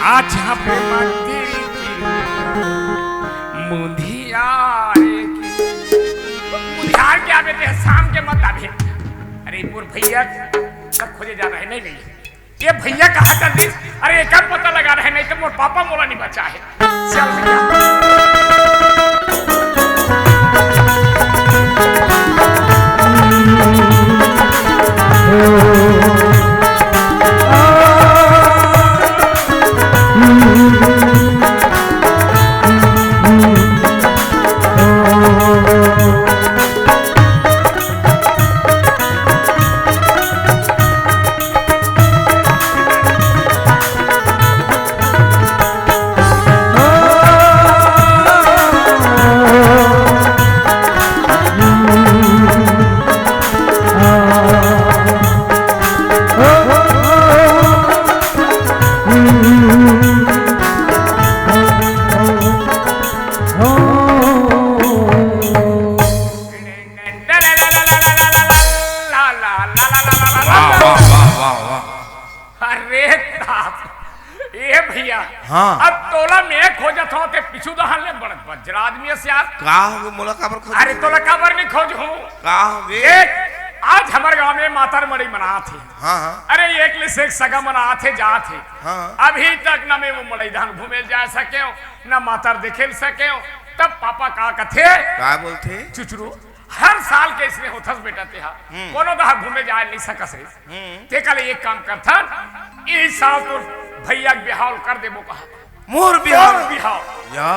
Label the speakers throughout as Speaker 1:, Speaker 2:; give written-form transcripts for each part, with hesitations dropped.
Speaker 1: आज पे मंदिर की मुंधियार क्या बेटे शाम के मत आवे। अरे मोर भैया सब खोजे जा रहे नहीं नहीं ये भैया कहा जल्दी। अरे एक पता लगा रहे नहीं तो मोर पापा मोला नहीं बचा है। चल
Speaker 2: हाँ।
Speaker 1: अब तोला में खोजत हो ते पिछु दहन ले बड़ बजरा आदमी से यार
Speaker 2: का हो मोला काबर खोज।
Speaker 1: अरे तोला काबर नहीं खोज हूं
Speaker 2: का हो गे
Speaker 1: आज हमारे गांव में मातर मड़ी मना थे।
Speaker 2: हां हां
Speaker 1: अरे एक ले से सगा मना थे जा थे।
Speaker 2: हां
Speaker 1: अभी तक ना मैं वो मड़ई धान घूमे जा सके ना मातर देखे सके। तब पापा का कथे
Speaker 2: का बोलथे
Speaker 1: चुचरू हर साल के इसने होथस बेटा ते हा कोनो दहा घूमे जा नहीं सकस रे ते कल एक काम करथा ई साल तो भैया बिहाव कर देबो कहा
Speaker 2: मोर बिहाव या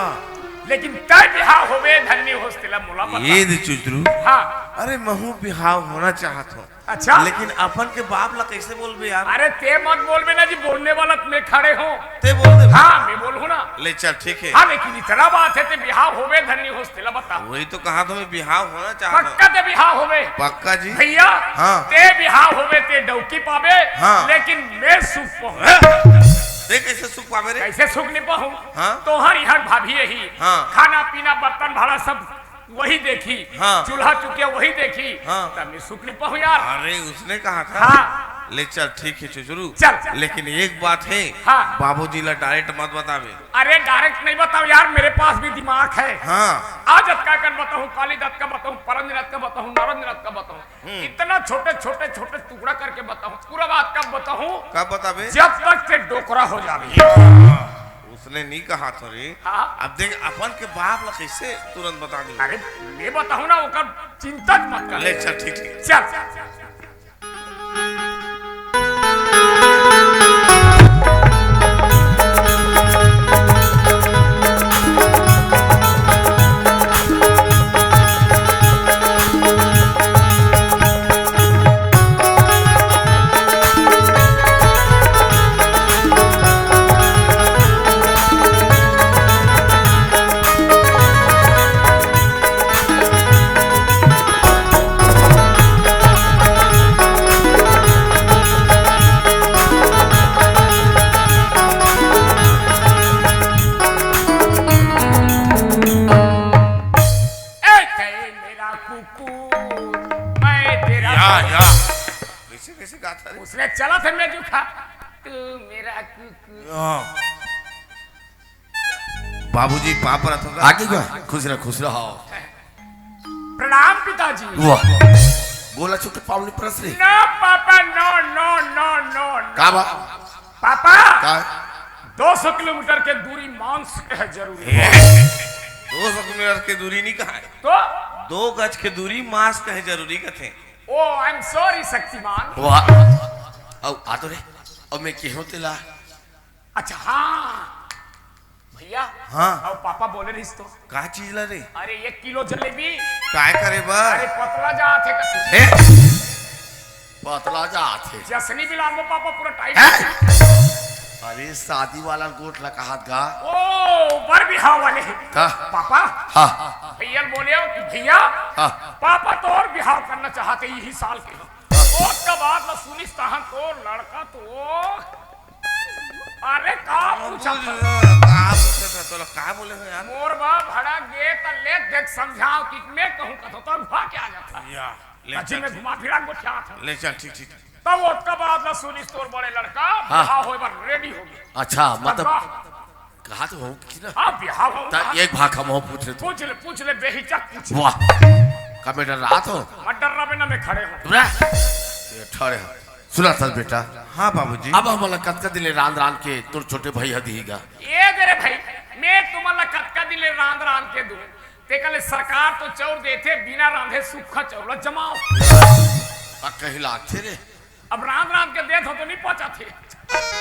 Speaker 1: लेकिन तय बिहाव होवे धन्य होस्तिला मोला पता
Speaker 2: ये दे चुचरू।
Speaker 1: हां
Speaker 2: अरे महू बिहाव होना चाहत हो।
Speaker 1: अच्छा
Speaker 2: लेकिन अपन के बाप ला कैसे बोलबे यार।
Speaker 1: अरे ते मत बोलबे ना जी बोलने वाला में खड़े हो
Speaker 2: ते बोल दे।
Speaker 1: हां मैं बोलूं ना
Speaker 2: ले चल ठीक है।
Speaker 1: हां लेकिन इतना बात है ते बिहाव होवे धन्य होस्तिला बता
Speaker 2: वही तो कहा तो मैं बिहाव होना चाहता हूं।
Speaker 1: पक्का ते बिहाव होवे
Speaker 2: पक्का जी
Speaker 1: भैया
Speaker 2: हाँ।
Speaker 1: ते बिहाव होवे ते डौकी पावे
Speaker 2: हाँ।
Speaker 1: लेकिन मैं सुख पाऊं
Speaker 2: देख कैसे सुख पावे रे।
Speaker 1: कैसे सुख नहीं पाऊं
Speaker 2: हाँ।
Speaker 1: तो हर यहाँ भाभी यही
Speaker 2: हाँ।
Speaker 1: खाना पीना बर्तन भाड़ा सब वही देखी
Speaker 2: हाँ।
Speaker 1: चूल्हा चुकिया वही देखी
Speaker 2: हाँ।
Speaker 1: तब मैं सुख नहीं पाऊं यार।
Speaker 2: अरे उसने कहा था
Speaker 1: हाँ।
Speaker 2: ले चल ठीक है चुचरू
Speaker 1: चल।
Speaker 2: लेकिन एक बात है
Speaker 1: हाँ।
Speaker 2: बाबूजी ला डायरेक्ट मत बतावे।
Speaker 1: अरे डायरेक्ट नहीं बताओ यार मेरे पास भी दिमाग है।
Speaker 2: हाँ
Speaker 1: आज का कर बताऊं काली दत्त का बताऊं परंजनत का बताऊं नारंजनत का बताऊं इतना छोटे छोटे छोटे टुकड़ा करके बताऊं पूरा बात कब बताऊं
Speaker 2: कब बतावे
Speaker 1: जब तक से डोकरा हो जावे।
Speaker 2: उसने नहीं कहा था रे।
Speaker 1: हाँ।
Speaker 2: अब देख अपन के बाप ला कैसे तुरंत बता दे।
Speaker 1: अरे मैं बताऊं ना वो कब चिंता मत कर
Speaker 2: ले चल ठीक है।
Speaker 1: चल उसने चला था मैं जो खा तू मेरा कुकू।
Speaker 2: बाबूजी पाप रहा था
Speaker 3: आगे क्या खुश रहो।
Speaker 1: प्रणाम पिताजी।
Speaker 3: वाह बोला छुट्टी पावनी प्रस रे।
Speaker 1: नो पापा नो नो नो नो
Speaker 3: का बा
Speaker 1: पापा
Speaker 3: का
Speaker 1: 200 किलोमीटर के दूरी मांस है जरूरी
Speaker 2: 200 किलोमीटर की दूरी नहीं कहा है
Speaker 1: तो
Speaker 2: 2 गज के दूरी मांस कहे जरूरी कथे।
Speaker 1: ओ आई एम सॉरी शक्तिमान।
Speaker 3: वाह अब आ तो रे अब मैं के होते ला।
Speaker 1: अच्छा हाँ भैया
Speaker 2: हाँ।
Speaker 1: और पापा बोले रही तो
Speaker 2: का चीज ला रे।
Speaker 1: अरे 1 किलो जलेबी
Speaker 2: काय करे बर
Speaker 1: अरे पतला जा थे
Speaker 3: पतला जाते
Speaker 1: जसनी बिलाल में पापा पूरा टाइट।
Speaker 3: अरे शादी वाला गोट ला कहात गा
Speaker 1: ओ बर बिहाव वाले
Speaker 3: का
Speaker 1: पापा
Speaker 3: हाँ
Speaker 1: भैया बोले हो कि भैया
Speaker 3: हाँ
Speaker 1: पापा तो और बिहाव करना चाहते यही साल के उसका बाद में सुनिस तहन तो लड़का तो अरे का पूछा था
Speaker 2: तो का बोले हो यार
Speaker 1: मोर बा भड़ा गे त ले देख समझाओ कि मैं कहूं का तो हुआ क्या जाता
Speaker 2: या ले
Speaker 1: अच्छी में घुमा फिरा को क्या था
Speaker 2: ले चल ठीक ठीक
Speaker 1: तब उसका बाद ना सुनिस तोर बड़े लड़का
Speaker 3: हाँ।
Speaker 1: बिहाव होए बर रेडी हो गए।
Speaker 3: अच्छा मतलब
Speaker 1: तब
Speaker 3: कहा तो हूँ कि ना
Speaker 1: हाँ बिहाव हो
Speaker 3: ता एक भाग हम हो पूछ रहे थे
Speaker 1: पूछ ले बेहिचक पूछ।
Speaker 3: वाह का मैं डर रहा तो
Speaker 1: मत डरना बे ना मैं खड़े हूँ।
Speaker 3: तुमरा ये ठहरे हो सुना था बेटा
Speaker 2: हाँ बाबूजी।
Speaker 3: अब हम कतका दिले रान के तुर छोटे भाई हदीगा
Speaker 1: ये मेरे भाई मैं तुम्हारा कटका दिले रांद के दूं ते कले सरकार तो चौर देते बिना रांधे सूखा चौला जमाओ।
Speaker 3: कहीं लागते रे
Speaker 1: अब रांद के देत हो तो नहीं पहुंचा थे।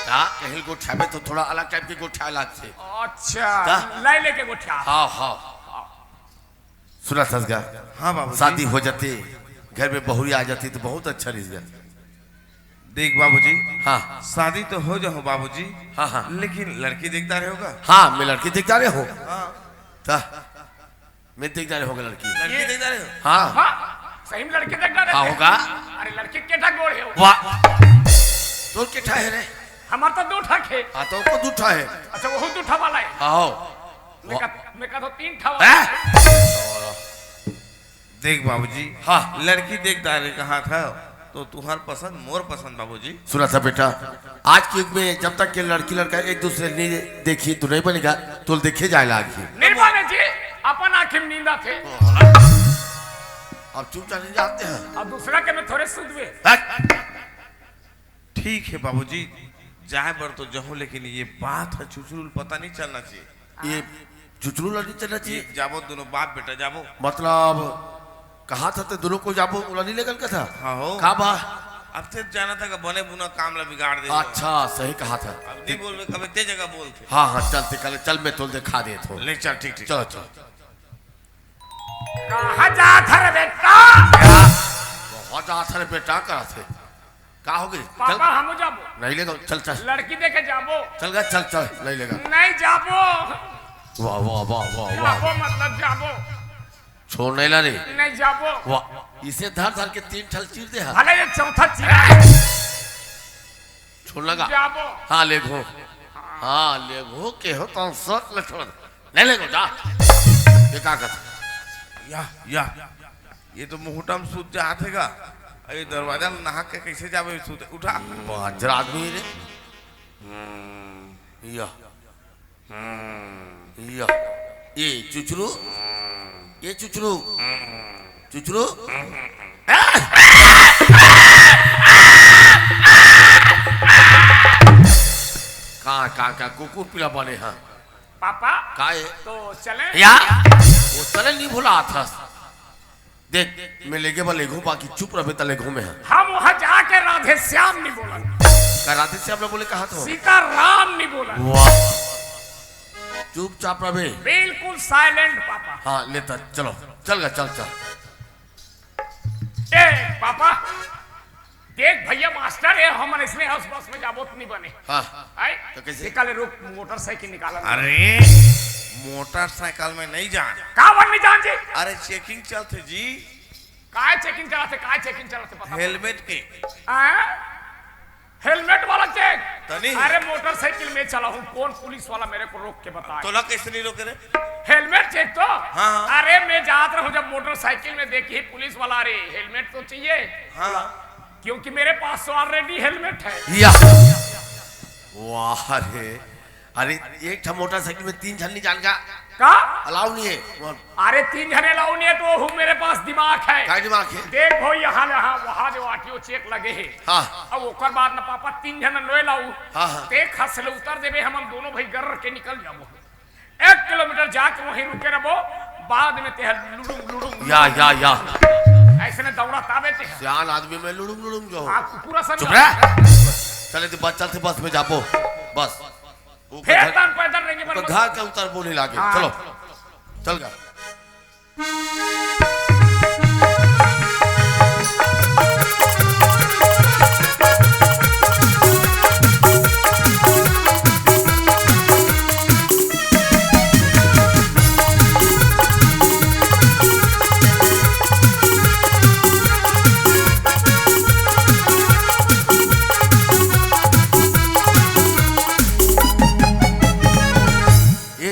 Speaker 3: का कहीं गोठाबे तो थोड़ा अलग टाइप के गोठा लागते
Speaker 1: अच्छा
Speaker 3: ता?
Speaker 1: लाई लेके गोठा।
Speaker 3: हाँ हाँ सुना ससगा
Speaker 2: हाँ बाबूजी।
Speaker 3: शादी हो जाती घर में बहुरी आ जाती तो बहुत अच्छा रिश्ता जाती
Speaker 2: देख बाबूजी,
Speaker 3: हाँ
Speaker 2: शादी तो हो जाओ बाबूजी,
Speaker 3: हाँ हाँ
Speaker 2: लेकिन लड़की देखता रहेगा।
Speaker 3: हाँ मैं लड़की देखता रहे हो
Speaker 2: हाँ
Speaker 3: ता मैं देखता रहे होगा लड़की
Speaker 2: लड़की देखता रहे
Speaker 3: हाँ
Speaker 1: हाँ सही में लड़के देखना रहते
Speaker 3: हाँ,
Speaker 1: हैं।
Speaker 3: होगा।
Speaker 1: अरे लड़के के ठग गोड़े हो।
Speaker 3: वाह तो के है रे
Speaker 1: हमार तो दो ठग है।
Speaker 3: हाँ तो को दूठा है
Speaker 1: अच्छा वो दो ठग वाला है।
Speaker 3: आओ
Speaker 1: मैं का तो तीन ठग
Speaker 3: हैं?
Speaker 2: देख बाबूजी,
Speaker 3: हाँ।
Speaker 2: लड़की देखता रहे कहा था तो तुम्हार पसंद मोर पसंद बाबूजी।
Speaker 3: सुना था बेटा आज के युग में जब तक के लड़की लड़का एक दूसरे नहीं देखी तो नहीं बनेगा तो देखे जाए लागी
Speaker 1: निर्माण जी अपन आंखें में नींदा थे
Speaker 3: अब चुपचाप नहीं जाते हैं
Speaker 1: और दूसरा के में थोड़े सुधवे।
Speaker 3: हट!
Speaker 2: ठीक है बाबूजी, जाए बर तो जाओ, लेकिन ये बात है चुचुल पता नहीं चलना चाहिए।
Speaker 3: ये चुचरू लड़ी चलना
Speaker 2: ये
Speaker 3: चाहिए
Speaker 2: जाबो दोनों बाप बेटा जाबो।
Speaker 3: मतलब कहा था तो दोनों को जाबो उला नहीं लेकर का था
Speaker 2: हाँ हो।
Speaker 3: का बा
Speaker 2: अब से जाना था कि बने बुना काम ला बिगाड़ दे।
Speaker 3: अच्छा सही कहा था
Speaker 2: अब नहीं बोल कभी ते जगह बोलते।
Speaker 3: हाँ हाँ चलते कल चल मैं तोल दिखा दे तो
Speaker 2: ले चल ठीक ठीक।
Speaker 3: चलो चलो
Speaker 1: कहाँ जा था रे बेटा?
Speaker 3: बहुत आथर बेटा करा थे का हो गई चल
Speaker 1: पापा हम जाबो
Speaker 3: नहीं लेगा चल चल
Speaker 1: लड़की देखे जाबो
Speaker 3: चल गया चल चल नहीं लेगा
Speaker 1: नहीं जाबो
Speaker 3: वाह वाह वाह वाह वाह
Speaker 1: जाबो मतलब जाबो
Speaker 3: छोड़ नहीं ला रे
Speaker 1: नहीं जाबो
Speaker 3: वाह इसे धर धर के तीन ठल चीर दे हाँ
Speaker 1: भले ये चौथा चिरा
Speaker 3: छोड़ लगा
Speaker 1: जाबो
Speaker 3: हाँ ले घो हाँ ले घो के हो तो सट ले छोड़ नहीं ले घो जा ये का कर
Speaker 2: या ये तो मुहूर्तम सूत जा हाथेगा। अरे दरवाजा नहा के कैसे जावे सूत उठा।
Speaker 3: बहादुर आदमी रे या ये चुचरू चुचरू कहाँ कुकुर पिला बने हाँ
Speaker 1: पापा
Speaker 3: का है
Speaker 1: तो चले
Speaker 3: या वो चले नहीं भूला था देख मैं लेके बा लेघू बाकी चुप रहे तले घूमे हैं
Speaker 1: हम वहां जाके राधे श्याम नहीं बोला
Speaker 3: राधे से आप लोग बोले कहा तो
Speaker 1: सीता राम नहीं बोला
Speaker 3: वाह चुपचाप रहे
Speaker 1: बिल्कुल साइलेंट पापा।
Speaker 3: हाँ लेता चलो चल गया चल चल
Speaker 1: ए पापा देख भैया मास्टर है हम इसमें हाउस बस में जाबो तो नहीं बने।
Speaker 3: हाँ
Speaker 1: आई
Speaker 3: तो कैसे?
Speaker 1: निकाले रुक मोटरसाइकिल निकाला
Speaker 2: अरे मोटरसाइकिल में नहीं जान।
Speaker 1: का वन नहीं जान जी
Speaker 2: अरे चेकिंग चलते जी।
Speaker 1: काय चेकिंग चलाते पता
Speaker 2: हेलमेट के
Speaker 1: हेलमेट वाला चेक
Speaker 2: तनी।
Speaker 1: अरे मोटरसाइकिल में चला हूँ कौन पुलिस वाला मेरे को रोक के बताए
Speaker 2: तो ला कैसे नहीं रोके रे।
Speaker 1: हेलमेट चेक तो
Speaker 2: हाँ।
Speaker 1: अरे मैं जाता रहूँ जब मोटरसाइकिल में देखी पुलिस वाला अरे हेलमेट तो चाहिए
Speaker 2: हाँ
Speaker 1: क्योंकि मेरे पास तो ऑलरेडी हेलमेट है।
Speaker 3: या वाह अरे एक ठा मोटरसाइकिल में तीन जन नहीं जान का अलाउ नहीं है
Speaker 1: अरे तीन जने लाऊ नहीं है तो हूँ मेरे पास दिमाग है
Speaker 3: काय दिमाग है
Speaker 1: देख भो यहाँ वहाँ जो आरटीओ चेक लगे है
Speaker 3: हाँ
Speaker 1: अब ओकर बाद न पापा तीन जन लोए लाऊ
Speaker 3: हाँ, हाँ।
Speaker 1: देख हंस ले उतर देवे हम दोनों भाई गर के निकल जाबो 1 किलोमीटर जाके वहीं रुके रहो बाद में ते लुडुम
Speaker 3: या
Speaker 1: ऐसे ने दौड़ा ताबे ते
Speaker 3: सियान आदमी में लुड़ुम जो
Speaker 1: आप पूरा
Speaker 3: चुप
Speaker 1: समझ
Speaker 3: रह चले तो बस चलते बस में जाबो बस
Speaker 1: फिर तन पैदल रहेंगे
Speaker 3: तो
Speaker 1: पर
Speaker 3: घर के उतर बोले लागे
Speaker 1: हाँ।
Speaker 3: चलो चल गया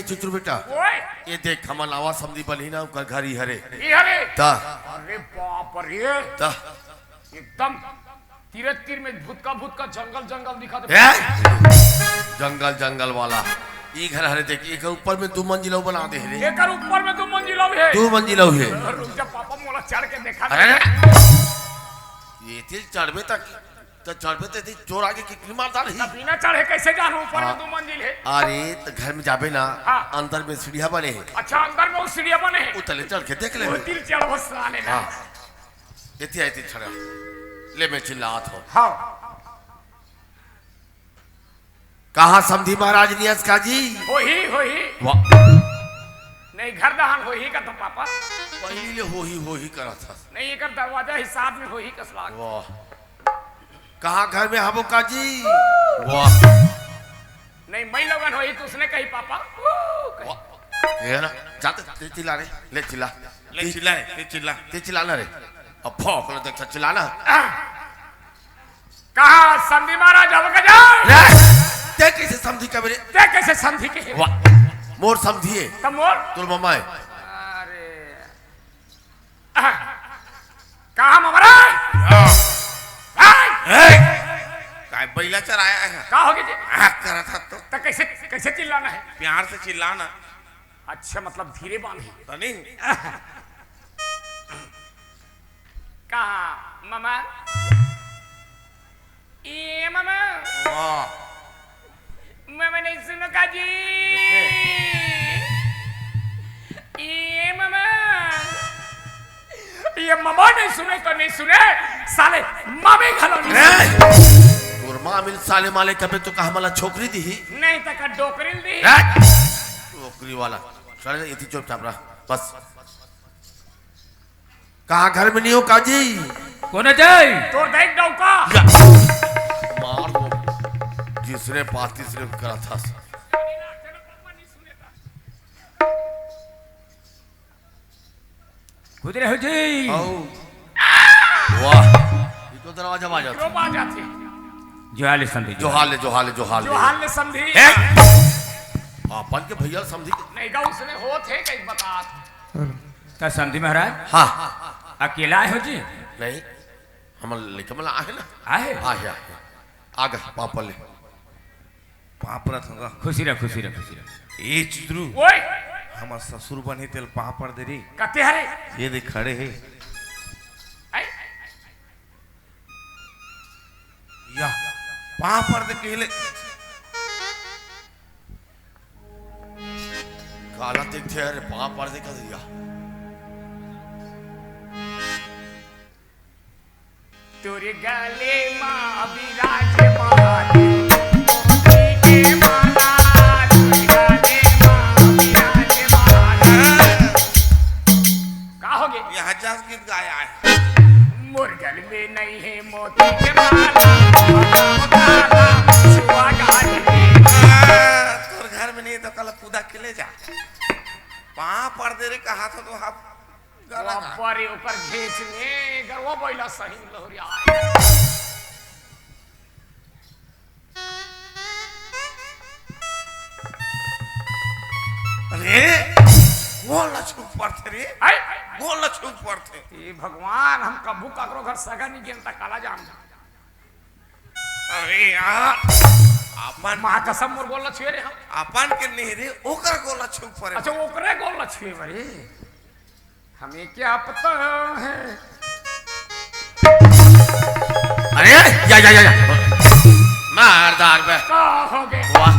Speaker 3: चुचुर बेटा
Speaker 1: ओए
Speaker 3: ये देख हमार आवाज समझी बनी ना उनका घर ही हरे
Speaker 1: ये अरे
Speaker 3: ता
Speaker 1: अरे बाप रे
Speaker 3: ता
Speaker 1: एकदम तीरे तीर में भूत का जंगल जंगल दिखा दे।
Speaker 3: जंगल जंगल वाला ई घर हरे देखिए एक ऊपर में 2 मंजिला बना दे रे।
Speaker 1: एकर ऊपर में 2 मंजिला है।
Speaker 3: 2 मंजिला है।
Speaker 1: रुक जा पापा मोला चढ़ के देखा।
Speaker 3: ये तेज चढ़बे तक तो चढ़बे ते चोर आगे कितनी मारता रही।
Speaker 1: बिना चढ़े कैसे जानू ऊपर में 2 मंजिल है।
Speaker 3: अरे तो घर में जाबे ना अंदर में सीढ़ियां बने हैं।
Speaker 1: अच्छा अंदर में सीढ़ियां बने हैं।
Speaker 3: उतले चढ़ के देख ले।
Speaker 1: तिल चढ़ो साले ना।
Speaker 3: इतने चढ़ा ले मैं चिल्लात हूँ।
Speaker 1: हाँ
Speaker 3: कहाँ समधी महाराज नियस का जी
Speaker 1: हो ही नहीं घर दहन हो ही का तो पापा
Speaker 3: पहले हो ही करा था
Speaker 1: नहीं एक दरवाजा हिसाब में हो ही कसला।
Speaker 3: वाह कहाँ घर में हबो का जी वाह
Speaker 1: नहीं मैं लगन हो ही तो उसने कही पापा
Speaker 3: ये ना जाते चिल्ला रे ले चिल्लाना रे अब भौंक लो देख चिल्लाना।
Speaker 1: कहा समधी महाराज अब का जा
Speaker 3: ते कैसे समझी का मेरे
Speaker 1: ते कैसे समझी के
Speaker 3: वाह मोर समझी है
Speaker 1: तब मोर
Speaker 3: तुल मम्मा है।
Speaker 1: अरे कहा महाराज
Speaker 2: काय बैला चराया है
Speaker 1: का हो गया जी
Speaker 2: करा था
Speaker 1: तो कैसे चिल्लाना है।
Speaker 2: प्यार से चिल्लाना।
Speaker 1: अच्छा मतलब धीरे बांधे
Speaker 2: तो नहीं
Speaker 1: कहा मामा ये मामा मामा नहीं सुनो का जी ये मामा नहीं सुने तो नहीं सुने साले मामे घलो नहीं
Speaker 3: और माँ मिल साले माले कबे तो कहा मला छोकरी दी
Speaker 1: नहीं तक डोकरिल दी
Speaker 3: छोकरी वाला चले इतनी चुपचाप रहा बस। कहाँ घर में नहीं हो काजी
Speaker 1: कौन जाए तो देख डौका
Speaker 3: मार दो जिसने बात तीसरे करा था।
Speaker 1: गुजरे हो जी
Speaker 3: वाह ये तो दरवाजा बाजा
Speaker 1: क्यों बाजा थे
Speaker 4: जोहाले समझी
Speaker 1: जोहाल ने समझी
Speaker 3: अपन के भैया समझी
Speaker 1: नहीं गा उसने हो थे कई बता
Speaker 4: का समझी महाराज
Speaker 3: हाँ
Speaker 4: अकेला है हो जी
Speaker 3: नहीं हम लेके मला आहे ना
Speaker 4: आहे
Speaker 3: आहे आगे पापा ले
Speaker 2: पापड़ थंगा
Speaker 4: खुशी रह
Speaker 2: ए चित्रू
Speaker 1: ओए
Speaker 2: हमार ससुर बने तेल पापड़ दे रे
Speaker 1: कते हरे
Speaker 2: ये देख खड़े है या पापड़ दे केले
Speaker 3: काला देखते अरे पापड़ दे कर दिया
Speaker 1: तोरे गले मां विराज महादेव के माला तोरे गले मां विराज महादेव का हो गए
Speaker 2: ये 1000 गीत गाया है।
Speaker 1: मुर्गल में नहीं है मोती के माला छुआ गाली
Speaker 2: तोर घर में नहीं तो कल पूदा के ले जा पापड़ दे रे कहा था तो हम
Speaker 1: परे ऊपर घेच में गरवा बैला सही लहरिया
Speaker 2: अरे बोल ना छुप पड़ते रे बोल ना छुप पड़ते
Speaker 1: ये भगवान हम कबू काकरो घर सगा नहीं गेन तक काला जाम
Speaker 2: अरे यार अपन
Speaker 1: मां कसम मोर बोल छे रे हम
Speaker 2: अपन के नहीं रे ओकर गोला छुप पड़े।
Speaker 1: अच्छा ओकरे गोल छे बरे हमें क्या पता है।
Speaker 3: अरे या मारदार बे
Speaker 1: का हो गए
Speaker 3: वाह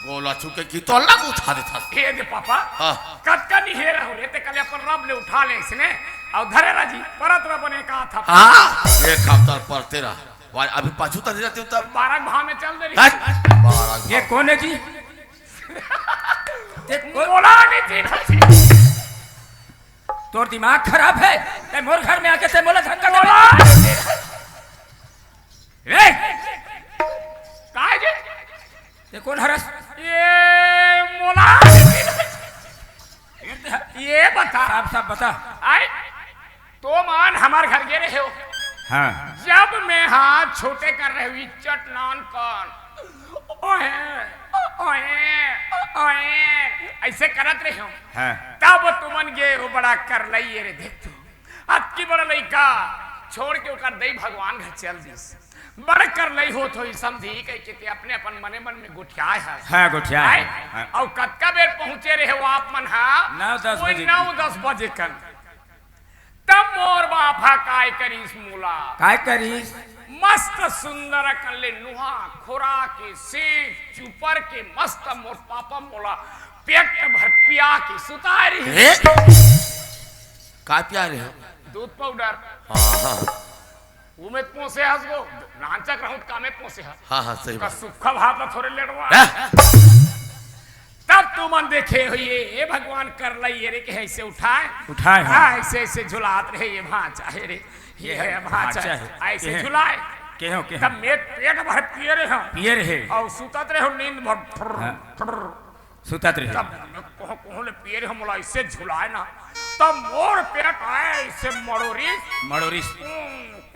Speaker 3: गोला छुके की तो लग उठा देता
Speaker 1: हे दे पापा
Speaker 3: हाँ
Speaker 1: कद का नहीं हेरा हो रे ते कल अपन रब ले उठा ले इसने और धरे राजी परत में बने का था
Speaker 3: हाँ एक हफ्ता पर तेरा अभी पाछू तक जाते हो तब
Speaker 1: 12 भाव में चल दे रही
Speaker 4: ये कौन है जी
Speaker 1: बोला नहीं थी
Speaker 4: तोर दिमाग खराब है ते मोर घर में आके ते मोला धक्का
Speaker 1: बोला
Speaker 4: ए
Speaker 1: काय जे
Speaker 4: ये कौन हरस
Speaker 1: ये मोला ये बता
Speaker 4: साफ बता
Speaker 1: आए तो मान हमार घर गे रहे हो
Speaker 4: हाँ
Speaker 1: जब मैं हाथ छोटे कर रहे हुई चटनान कर ओए ओए ओए ऐसे करत रहे हो
Speaker 4: हाँ
Speaker 1: तब तुमन गे वो बड़ा कर लई रे देख तू अतकी बड़ा लइका छोड़ के ओकर दई भगवान घर चल दिस बड़े कर नहीं हो तो समझी के अपने अपन मने मन में गुठियाए है
Speaker 4: हाँ गुठिया
Speaker 1: और कतका बेर पहुंचे रहे हो आप मन हा 9-10 बजे कन तब मोर बाफा काय करीस मूला
Speaker 4: काय करीस
Speaker 1: मस्त सुंदर कल्ले नुहा खोरा के सेक चुपर के मस्त मोर पापा मोला पेट भर पिया के सुतारी
Speaker 3: का पिया रहे हो
Speaker 1: दूध पाउडर वो में पोसे हसगो नाचक रहूं कामे पोसे हस
Speaker 3: हाँ सही
Speaker 1: का
Speaker 3: बात
Speaker 1: सुखा भात में थोड़े लेड़वा तब तू मन देखे हुए ये भगवान कर लई रे के ऐसे उठाए हाँ ऐसे ऐसे झुलात रहे ये भांचा है रे ये है भांचा ऐसे झुलाए
Speaker 4: केहो
Speaker 1: तब पेट भर पिए रहे और सुतत रहे नींद भर
Speaker 4: सुतत रहे
Speaker 1: तब कोहले पिए रहे मोला ऐसे झुलाए ना तब मोर पेट आए ऐसे मड़ोरी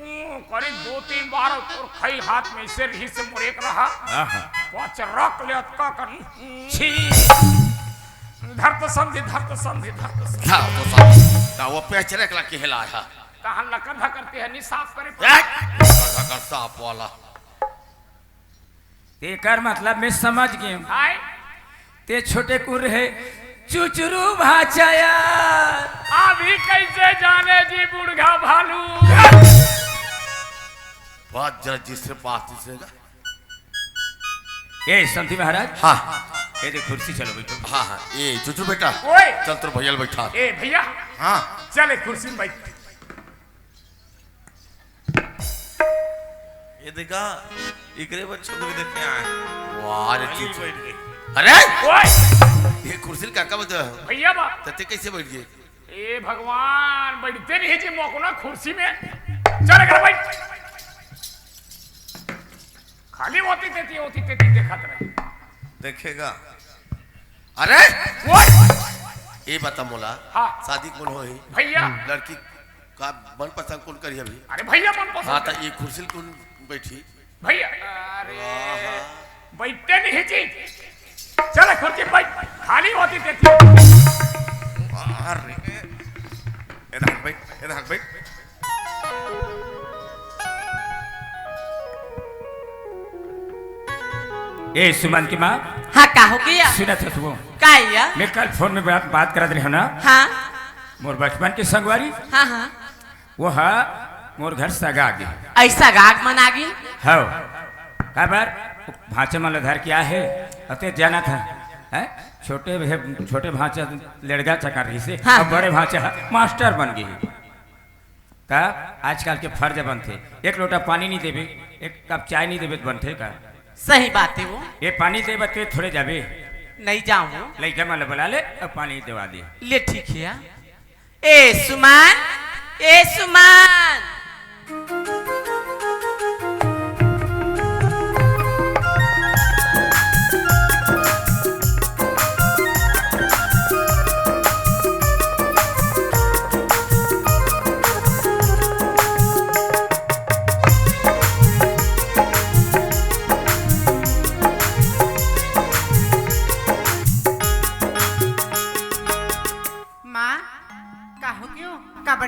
Speaker 1: करी 2-3 बार और खई हाथ में ऐसे रही से मोर एक रहा पांच रख ले अटका कर छी धर तो समझी
Speaker 3: का वो पेचरे के लगे हिला है
Speaker 1: कहां लकड़ करते हैं नी साफ करे
Speaker 3: कर साफ वाला
Speaker 4: तेकर मतलब मैं समझ गए
Speaker 1: हाय
Speaker 4: ते छोटे कुर है चुचुरू भाचाया
Speaker 1: अभी कैसे जाने जी बुढ़ा भालू
Speaker 3: बात जरा जिससे बात से
Speaker 4: ए संती महाराज
Speaker 3: हाँ
Speaker 4: ये दे कुर्सी चलो बैठो
Speaker 3: हाँ ये चुचू बेटा
Speaker 1: ओए
Speaker 3: चल तो भैया बैठा
Speaker 1: ए भैया
Speaker 3: हाँ
Speaker 1: चले कुर्सी में बैठ
Speaker 2: ये देखा इकरे बच्चों को भी देखे आए
Speaker 3: वाह रे
Speaker 2: खाली
Speaker 3: चुचू
Speaker 2: बैठ गए
Speaker 3: अरे
Speaker 1: ओए
Speaker 3: ये कुर्सी का का बता
Speaker 1: भैया बा
Speaker 3: तते कैसे बैठ गए
Speaker 1: ए भगवान बैठते नहीं जी मोकना कुर्सी में चल कर बैठ खाली होती तेती देखत रहे
Speaker 2: देखेगा
Speaker 3: अरे
Speaker 1: ओए
Speaker 3: ये बता मोला
Speaker 1: हाँ
Speaker 3: शादी कौन हो
Speaker 1: भैया
Speaker 3: लड़की का मन पसंद कौन करी अभी
Speaker 1: अरे भैया मन पसंद
Speaker 3: हाँ तो ये कुर्सी कौन बैठी
Speaker 1: भैया अरे बैठते नहीं जी चल कुर्सी बैठ खाली होती तेती
Speaker 2: अरे इधर बैठ
Speaker 4: ए सुमन की माँ
Speaker 5: हाँ का हो गया
Speaker 4: सुना था तू
Speaker 5: का या
Speaker 4: मैं कल फोन में बात करा रही हो ना
Speaker 5: हाँ
Speaker 4: मोर बचपन की संगवारी
Speaker 5: हाँ हाँ
Speaker 4: वो है मोर घर सगा आ गई
Speaker 5: ऐसा गाग मन आ गई
Speaker 4: हो का बार भांचे मन धर क्या है अते जाना था है छोटे भांचा लड़का चका रही से
Speaker 5: हाँ।
Speaker 4: अब बड़े भांचा मास्टर बन गई तब आजकल के फर्ज बनते एक लोटा पानी नहीं देवे एक कप चाय नहीं देवे बनते का
Speaker 5: सही बात है वो
Speaker 4: ये पानी देवे तो थोड़े जावे
Speaker 5: नहीं जाऊँ
Speaker 4: लड़का मन बुला ले और पानी देवा दे
Speaker 5: ले ठीक है ए सुमान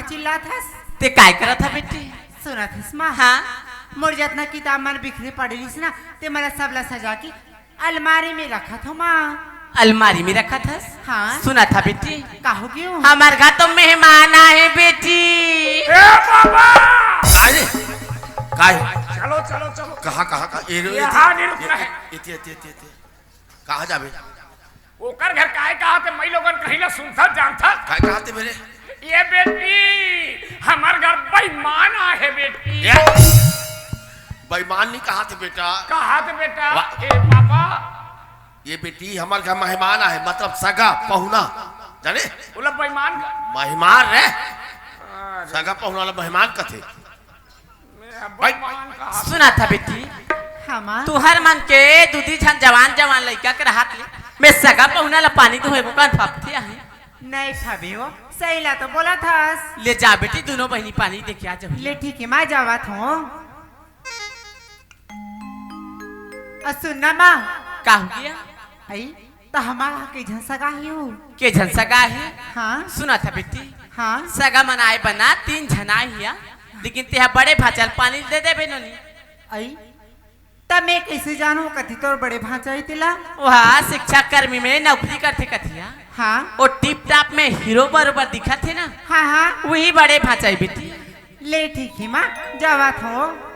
Speaker 6: चिल्ला थस
Speaker 5: ते काय करा था बेटे
Speaker 6: सुना थस माँ
Speaker 5: हाँ
Speaker 6: मोर जितना किताब मन बिखरे पड़ी ना ते मला सबला सजा के अलमारी में रखा था माँ
Speaker 5: अलमारी में रखा था
Speaker 6: हाँ
Speaker 5: सुना था बेटी
Speaker 6: कहो क्यों
Speaker 5: हमारे घर तो मेहमान आए बेटी
Speaker 1: ए बाबा
Speaker 3: अरे काय
Speaker 1: चलो चलो चलो
Speaker 3: कहाँ
Speaker 1: यहाँ नहीं रुकना है
Speaker 3: कहाँ जाबे
Speaker 1: ओकर घर काहे कहा थे मैं लोगन कहीं ना सुनता जानता
Speaker 3: काय कहाँ थे मेरे
Speaker 1: ये बेटी हमार घर बेईमान है बेटी
Speaker 3: बेईमान नहीं कहा थे बेटा
Speaker 1: कहा थे बेटा ए पापा
Speaker 3: ये बेटी हमारे घर मेहमान है मतलब सगा पहुना जाने
Speaker 1: बोला बेईमान
Speaker 3: मेहमान रे सगा पहुना वाला मेहमान का थे
Speaker 5: सुना था बेटी
Speaker 6: हाँ
Speaker 5: तू हर मन के दूधी छन जवान लड़का के हाथ ले मैं सगा पहुना ला पानी तो है बुकान फापती है
Speaker 6: नहीं फबे हो सही ला तो बोला था
Speaker 5: ले जा बेटी दोनों बहनी पानी देखे आ जाओ
Speaker 6: ले ठीक है मैं जावत हूँ सुनना माँ
Speaker 5: का हो गया
Speaker 6: आई तो हमारा के झन सगा ही हो
Speaker 5: के झन सगा है
Speaker 6: हाँ
Speaker 5: सुना था बेटी
Speaker 6: हाँ
Speaker 5: सगा मनाए बना 3 जना हिया लेकिन तेहा बड़े भाचल पानी दे दे बेनोनी
Speaker 6: आई तब मैं कैसे जानू कथी तोर बड़े भांचा आई तिला
Speaker 5: वहाँ शिक्षा कर्मी में नौकरी करते कथिया
Speaker 6: हाँ
Speaker 5: वो टिप टाप में हीरो बरोबर दिखा थे ना
Speaker 6: हाँ हाँ
Speaker 5: वही बड़े भाचाई बेटी
Speaker 6: ले ठीक है माँ जावत हो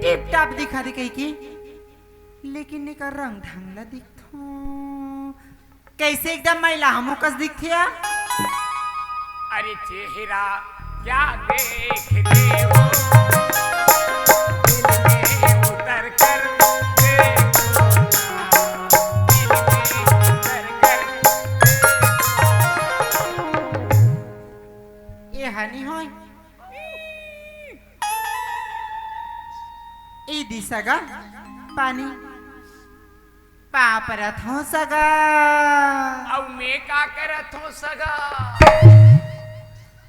Speaker 6: टिप टाप दिखा दी कही की लेकिन निकर रंग ढंगला दिखतो कैसे एकदम महिला हमो कस दिखथिया
Speaker 1: अरे चेहरा क्या देखते हो दिल में उतर कर
Speaker 6: ये हनी होय ई दिसगा पानी पापरत हो सगा
Speaker 1: अब मैं का करत हो सगा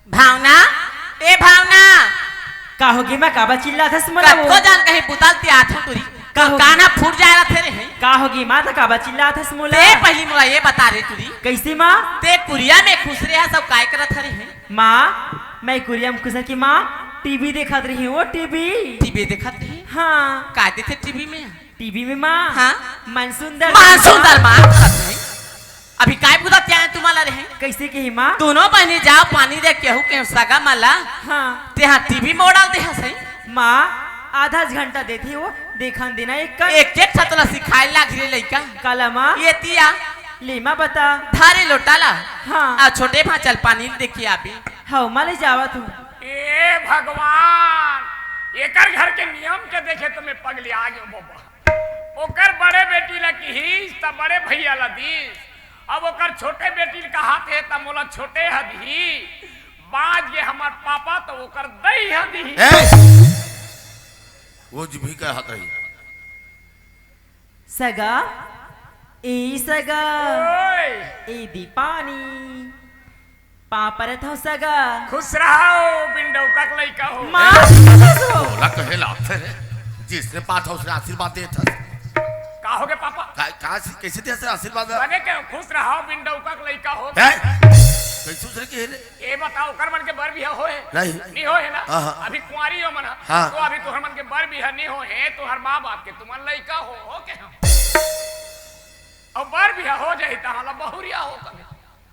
Speaker 5: भावना ए भावना
Speaker 7: का होगी मैं काबा चिल्ला था समरा वो
Speaker 5: को जान कहीं पुतालती आथो तुरी
Speaker 7: का होगी?
Speaker 5: काना फूट जाएगा तेरे हैं
Speaker 7: का होगी माँ तो काबा चिल्ला था समोला
Speaker 5: ते पहली मुआ ये बता रही तुरी
Speaker 7: कैसी माँ
Speaker 5: ते कुरिया में खुश रहा सब काय करत हरे हैं
Speaker 7: माँ मैं कुरिया में खुश की माँ टीवी देखा रही हूँ टीवी
Speaker 5: टीवी देखत रही
Speaker 7: हाँ
Speaker 5: काय देखे टीवी में
Speaker 7: टीवी में माँ
Speaker 5: हाँ
Speaker 7: मन सुंदर
Speaker 5: माँ अभी काय बुदा क्या है तुम्हारा रहे
Speaker 7: कैसे कही माँ
Speaker 5: दोनों बहनी जाओ पानी दे केहू के सगा माला
Speaker 7: हाँ
Speaker 5: ते हाँ टीवी में उड़ाल दे सही
Speaker 7: माँ आधा घंटा देती वो देखा देना एक
Speaker 5: एक छतला सिखाए लाग रे लइका
Speaker 7: काला माँ
Speaker 5: ये तिया
Speaker 7: ले माँ बता
Speaker 5: धारे लोटाला
Speaker 7: हाँ
Speaker 5: आ छोटे भाचल पानी देखिए अभी
Speaker 7: हाँ माँ ले जावा तू
Speaker 1: ए भगवान एकर घर के नियम के देखे तो मैं पगली आ गयो बाबा ओकर बड़े बेटी ला की त बड़े भैया ला दीस अब ओकर छोटे बेटी का हाथ है त मोला छोटे हदी बाज ये हमार पापा तो ओकर दई हदी
Speaker 3: वो भी का हाथ रही
Speaker 7: सगा ए सगा
Speaker 1: ओए
Speaker 7: ए दी पानी पापर था सगा
Speaker 1: खुश रहो बिंडो का लइका हो
Speaker 7: माँ
Speaker 3: बोला कहेला फिर जिसने पास हो उसने आशीर्वाद दे था
Speaker 1: का होगे पापा
Speaker 3: कैसे दे आशीर्वाद
Speaker 1: बने के खुश रहो बिंडो का लइका हो
Speaker 3: कैसे उसने कहे रे
Speaker 1: ए बताओ कर मन के बर भी हो है
Speaker 3: नहीं
Speaker 1: हो है ना
Speaker 3: हाँ।
Speaker 1: अभी कुंवारी हो मना
Speaker 3: हाँ।
Speaker 1: तो अभी तो मन के बर भी नहीं हो है तो हर माँ बाप के तुम्हार लइका हो के हम और बर भी हो जाए तो हाला बहुरिया हो कभी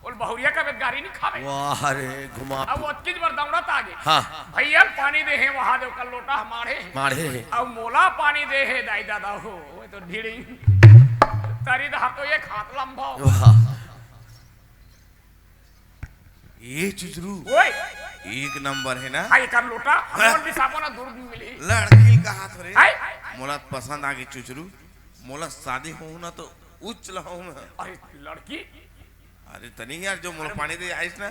Speaker 1: और बहुरिया का गाड़ी नहीं खावे
Speaker 3: वाह रे घुमा
Speaker 1: अब वो किस बार दौड़त आगे
Speaker 3: हाँ
Speaker 1: भैया पानी दे है वहां दे कल लोटा हमारे
Speaker 3: मारे
Speaker 1: अब मोला पानी दे है दाई दादा हो तो ढीड़ी तारी दा तो ये खात लंबा
Speaker 3: वाह ये चुचरू
Speaker 1: ओए
Speaker 2: एक नंबर है ना
Speaker 1: हाय कर लोटा हमर भी साबुन दूर मिली
Speaker 2: लड़की का हाथ रे
Speaker 1: हाय
Speaker 2: मोला पसंद आ गई चुचरू मोला शादी हो ना तो उच्च लहू में
Speaker 1: अरे लड़की
Speaker 2: अरे तनी यार जो मोला पानी दे आइस ना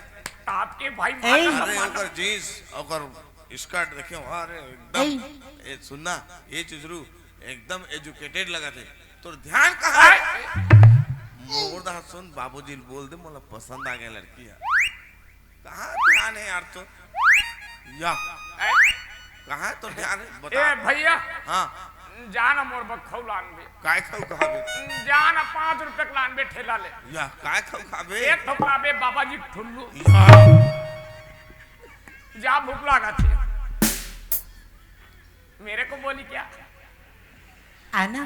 Speaker 1: आपके भाई
Speaker 2: अरे ओकर जींस ओकर स्कर्ट देखियो अरे एकदम ए सुनना ये चुचरू एकदम एजुकेटेड लगा थे तो ध्यान कहाँ है मोर दा सुन बाबूजी बोल दे मोला पसंद आ गया लड़की है कहाँ ध्यान है यार तो या कहाँ तो ध्यान है बता
Speaker 1: ए भैया
Speaker 2: हाँ
Speaker 1: जाना मोर बखौ लान बे
Speaker 2: काय खाऊ खाबे
Speaker 1: जाना 5 रुपए लान बे ठेला ले
Speaker 2: या काय खाऊ खाबे
Speaker 1: एक ठोकला बे बाबा जी ठुल्लू
Speaker 2: या
Speaker 1: जा भूख लगा थी मेरे को बोली क्या
Speaker 6: आना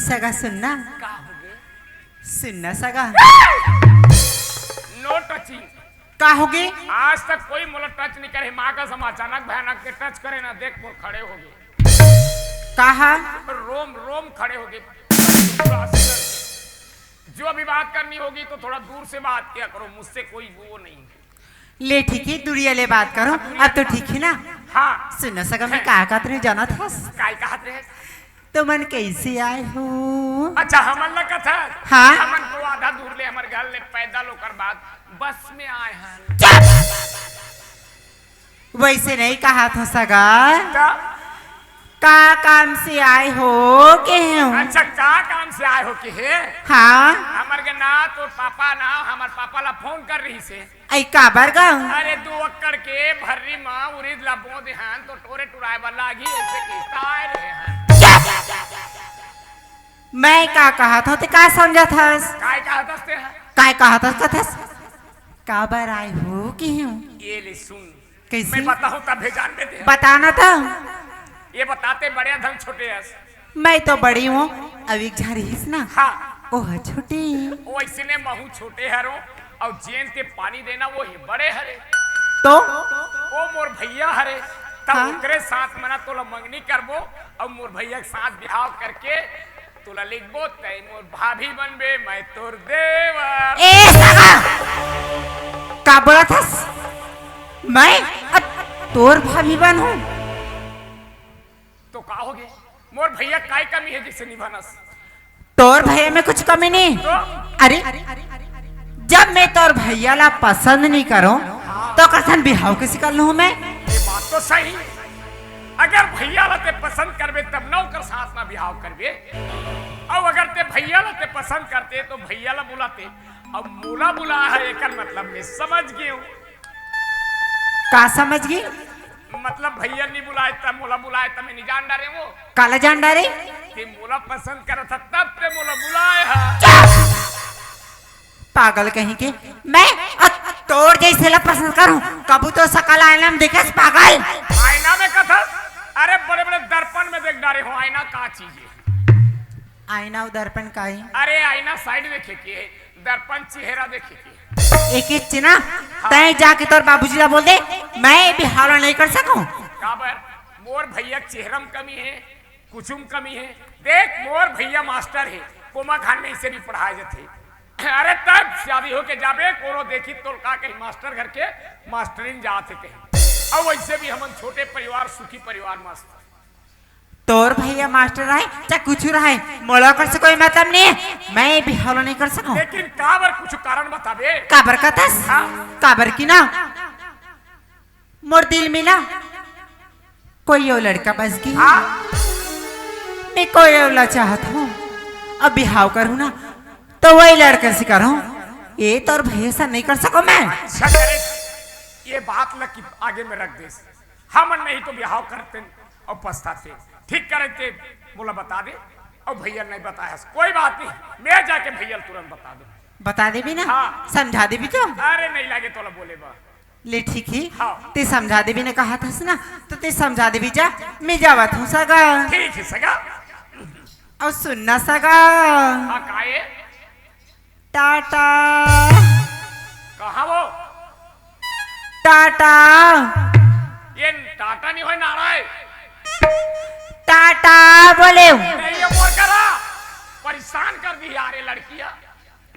Speaker 6: सगा सुनना सुनना सगा
Speaker 1: नो टचिंग
Speaker 6: का होगे
Speaker 1: आज तक कोई मोला टच नहीं करे माँ का सम अचानक भयानक के टच करे ना देख मोर खड़े हो गए
Speaker 6: कहा
Speaker 1: रोम रोम खड़े हो गए जो भी बात करनी होगी तो थोड़ा दूर से बात किया करो मुझसे कोई वो नहीं
Speaker 6: ले ठीक है दूरिया ले बात करो अब तो ठीक है ना
Speaker 1: हाँ
Speaker 6: सुनना सगा मैं कहा कहते जाना था
Speaker 1: काय कहत रहे
Speaker 6: तुमन कैसे आए हो?
Speaker 1: अच्छा हमन लगा था
Speaker 6: हाँ?
Speaker 1: हमन को आधा दूर ले हमर घर ले पैदल होकर बाद बस में आए हैं।
Speaker 6: वैसे नहीं कहा था सगा,
Speaker 1: का?
Speaker 6: का काम से आए हो के हो?
Speaker 1: अच्छा का काम से आए हो कि है?
Speaker 6: हाँ
Speaker 1: हमर के ना तो पापा ना हमर पापा ला फोन कर रही से।
Speaker 6: ऐ काबर गा?
Speaker 1: अरे 2 एकड़ के भर्री माँ उरीद ला बो दे हन तो टोरे टुराए वाला लागी ऐसे किस्ता आए रहे हैं।
Speaker 6: मैं का कहा था ते का समझा था?
Speaker 1: काय कहा दस्ते हैं?
Speaker 6: काय कहा था कथस? काबर आए हो के हो?
Speaker 1: ये ले सुन
Speaker 6: कैसे?
Speaker 1: मैं बताऊं तब भेजान देते हैं।
Speaker 6: बताना था।
Speaker 1: ये बताते बड़े धन छोटे हस।
Speaker 6: मैं तो बड़ी हूँ अभी झरिस ना।
Speaker 1: हाँ
Speaker 6: ओह छोटी।
Speaker 1: वो इसने महू छोटे हरो और जेन के पानी देना वो ही बड़े हरे।
Speaker 6: तो
Speaker 1: वो मोर भैया हरे तब
Speaker 6: हाँ?
Speaker 1: उनके साथ मना तोला मंगनी करबो और मोर भैया के साथ बिहाव करके तोला लिखबो तय मोर भाभी बनबे मैं तोर देवर।
Speaker 6: ए सगा का बोला था? मैं तोर भाभी बनूं?
Speaker 1: तो का हो गए मोर भैया काय कमी है जिससे निभानस?
Speaker 6: तोर भैया में कुछ कमी नहीं।
Speaker 1: तो
Speaker 6: अरे जब मैं तोर भैया ला पसंद नहीं करूं तो कसन बिहाव किसी कर लूं मैं?
Speaker 1: ये बात तो सही। अगर भैया ला ते पसंद करबे तब ना ओकर साथ ना बिहाव करबे और अगर ते भैया ला ते पसंद करते तो भैया ला बुलाते अब मोला बुला है एकर मतलब मैं समझ गई
Speaker 6: का समझ गई?
Speaker 1: मतलब भैया नहीं बुलाए तब मोला बुलाए तब मैं नहीं जान डारे वो
Speaker 6: काला जान डारे?
Speaker 1: ते मोला पसंद करा था तब ते मोला बुलाए है।
Speaker 6: पागल कहीं के मैं तोड़ जैसे ला पसंद करूं कबू तो सकल आईना में देखस पागल।
Speaker 1: आईना में कथा अरे बड़े बड़े दर्पण में देख डारे हो आईना का चीज है?
Speaker 6: आईना और दर्पण का ही
Speaker 1: अरे आईना साइड देखे के दर्पण चेहरा देखे के
Speaker 6: एक एक चिना तय जाके तोर बाबूजी ला बोल दे मैं बिहाव नहीं कर सकूं।
Speaker 1: काबर मोर भैया चेहरा में कमी है कुछुम कमी है। देख मोर भैया मास्टर है कोमा खान में इसे भी पढ़ाए जाते। अरे तब शादी होके जाबे कोनो देखी तो का कहीं मास्टर घर के मास्टरिंग जाते कहीं और वैसे भी हमन छोटे परिवार सुखी परिवार मस्त।
Speaker 6: तोर भैया मास्टर रहे चाहे कुछ रहे मोला कर से कोई मतलब नहीं है। मैं बिहाव नहीं कर सकूं।
Speaker 1: लेकिन काबर कुछ कारण बताबे?
Speaker 6: काबर कतस?
Speaker 1: हाँ?
Speaker 6: काबर की ना मोर दिल में ना कोई और लड़का बस गई।
Speaker 1: हाँ?
Speaker 6: मैं कोई और चाहता हूँ अब बिहाव करूँ ना तो वही लड़के से करूँ। ये तो और भैया से नहीं कर सकूं मैं।
Speaker 1: अच्छा करे ये बात लकी आगे में रख दे। हम नहीं तो बिहाव करते और पछताते ठीक करते बोला बता दे और भैया नहीं बताया कोई बात नहीं मैं जाके भैया तुरंत बता दे।
Speaker 6: बता दे भी ना?
Speaker 1: हाँ।
Speaker 6: समझा दे भी तो?
Speaker 1: अरे नहीं लगे तो बोले बा
Speaker 6: ले ठीक है।
Speaker 1: हाँ।
Speaker 6: ते समझा दे भी ने कहा था ना तो ते समझा दे भी जा मैं जावत हूँ सगा।
Speaker 1: ठीक है सगा
Speaker 6: और सुनना सगा
Speaker 1: हाँ काहे
Speaker 6: टाटा
Speaker 1: कहा वो
Speaker 6: टाटा
Speaker 1: ये टाटा नहीं हो नाराय
Speaker 6: टाटा बोले
Speaker 1: नहीं ये मोर करा परेशान कर दी यार ये लड़कियां।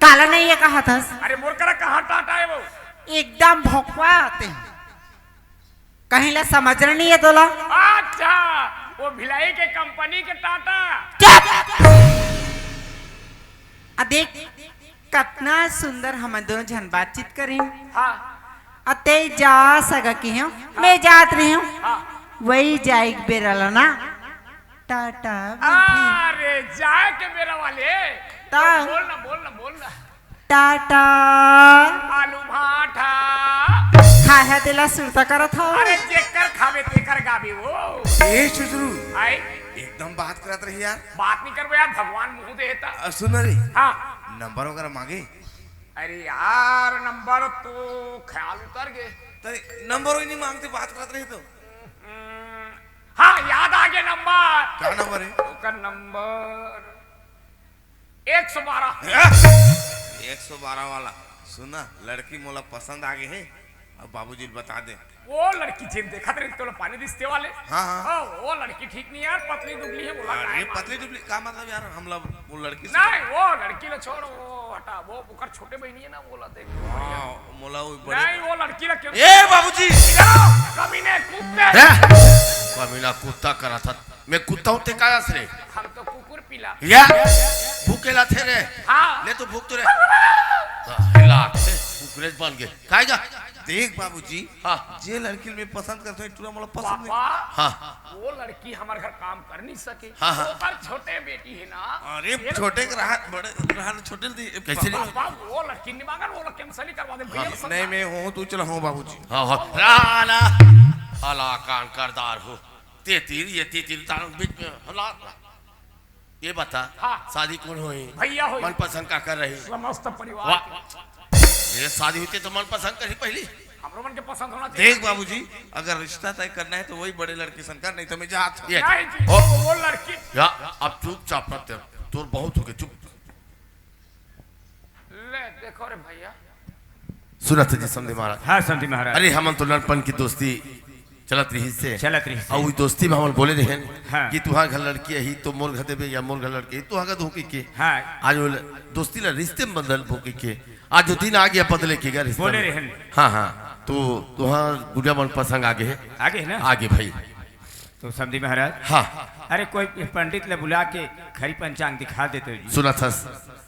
Speaker 6: काला नहीं ये कहा था।
Speaker 1: अरे मोर करा कहाँ टाटा है वो?
Speaker 6: एकदम भोकवा आते कहीं ला समझ नहीं है तोला।
Speaker 1: अच्छा वो भिलाई के कंपनी के टाटा।
Speaker 6: देख कितना सुंदर हम दोनों जन बातचीत करें।
Speaker 1: हाँ
Speaker 6: अते जा सगा की हूँ मैं जात रही हूँ
Speaker 1: हाँ
Speaker 6: वही जाए बेरला ना टाटा
Speaker 1: अरे जाए के मेरा वाले
Speaker 6: ता
Speaker 1: बोलना बोलना बोलना
Speaker 6: टाटा
Speaker 1: आलू भाठा
Speaker 6: खाया दिला सुरता करत हो।
Speaker 1: अरे जेकर खावे तेकर गाबी वो
Speaker 2: ए चुजरू
Speaker 1: आई
Speaker 2: एकदम बात करत रही यार।
Speaker 1: बात नहीं करबो यार भगवान मुंह देता।
Speaker 2: सुन रे
Speaker 1: हाँ
Speaker 2: नंबर वगैरह मांगे
Speaker 1: अरे यार नंबर तो ख्याल उतर गए।
Speaker 2: तेरे नंबर ही नहीं मांगते बात करत रही तो।
Speaker 1: हाँ याद आ गया नंबर।
Speaker 2: क्या नंबर है?
Speaker 1: उसका नंबर 112।
Speaker 2: 112 वाला सुना लड़की मोला पसंद आ गए है अब बाबूजी बता दे।
Speaker 1: वो लड़की जिन देखा तेरे तो पानी दिसते वाले।
Speaker 2: हाँ, हाँ।
Speaker 1: वो लड़की ठीक नहीं यार पतली दुबली है बोला
Speaker 2: अरे
Speaker 1: काहे
Speaker 2: पतली दुबली का मतलब यार हम लोग वो लड़की से
Speaker 1: नहीं वो लड़की ला छोड़ वो हटा वो ओकर छोटे बहनी है ना बोला देख
Speaker 2: हाँ, मोला वो बड़े
Speaker 1: नहीं वो लड़की ला क्यों
Speaker 2: ए बाबूजी
Speaker 1: कमीने कुत्ते
Speaker 3: कमीना कुत्ता करा था मैं कुत्ता हूँ ते काया से
Speaker 1: हम पीला
Speaker 3: या भूखेला थे रे
Speaker 1: हाँ
Speaker 3: ले तो भूख तो रे हिला थे भूखरेज बन गए खाएगा
Speaker 2: देख बाबूजी
Speaker 3: हाँ
Speaker 2: जे लड़की में पसंद करते हैं तूरा मला पसंद नहीं
Speaker 1: पापा
Speaker 3: हाँ
Speaker 1: वो लड़की हमारे घर काम कर नहीं सके
Speaker 3: हाँ, हाँ।
Speaker 1: वो पर छोटे बेटी है ना
Speaker 2: अरे छोटे के रहा बड़े रहा छोटे दी
Speaker 3: कैसे नहीं?
Speaker 1: पापा वो लड़की निभाकर वो लड़की कैंसिल करवा दे भैया को
Speaker 2: नहीं मैं हूँ तू चला हूँ बाबूजी
Speaker 3: हाँ हाँ राना हला कान करदार हो ते तीर ये तीर तारों बीच में हला ये बता
Speaker 1: हाँ।
Speaker 3: शादी कौन हुई
Speaker 1: भैया हो
Speaker 3: मन पसंद का कर रही
Speaker 1: समस्त परिवार
Speaker 3: वाह ये शादी हुई थी तो मन पसंद करी पहली
Speaker 1: हमरो मन के पसंद होना चाहिए
Speaker 2: देख बाबूजी अगर रिश्ता तय करना है तो वही बड़े लड़के संकर नहीं तो मैं जा
Speaker 3: ये
Speaker 1: नहीं जी,
Speaker 3: ओ
Speaker 1: वो लड़की
Speaker 3: या अब चुपचाप रहते तोर बहुत हो गए चुप
Speaker 1: ले देखो रे भैया
Speaker 3: सुनत जी समझे महाराज
Speaker 4: हाँ समझी महाराज
Speaker 3: अरे हमन तो लड़पन की दोस्ती चलत रही से
Speaker 4: चलत रही से।
Speaker 3: और वो दोस्ती में हम बोले रहे
Speaker 4: हाँ।
Speaker 3: कि तुहार घर लड़की है ही तो मोर घर देबे या मोर घर लड़की तुहार घर धोके के
Speaker 4: हाँ
Speaker 3: आज वो दोस्ती ला रिश्ते में बदल भोके के आज जो दिन आ गया बदले के रिश्ते
Speaker 4: बोले
Speaker 3: में।
Speaker 4: रहन।
Speaker 3: हाँ हाँ तो तुहार गुड़िया मन पसंद आगे है
Speaker 4: आगे है ना
Speaker 3: आगे भाई
Speaker 4: तो समझी महाराज
Speaker 3: हाँ
Speaker 4: अरे कोई पंडित ले बुला के खरी पंचांग दिखा देते जी
Speaker 3: सुना था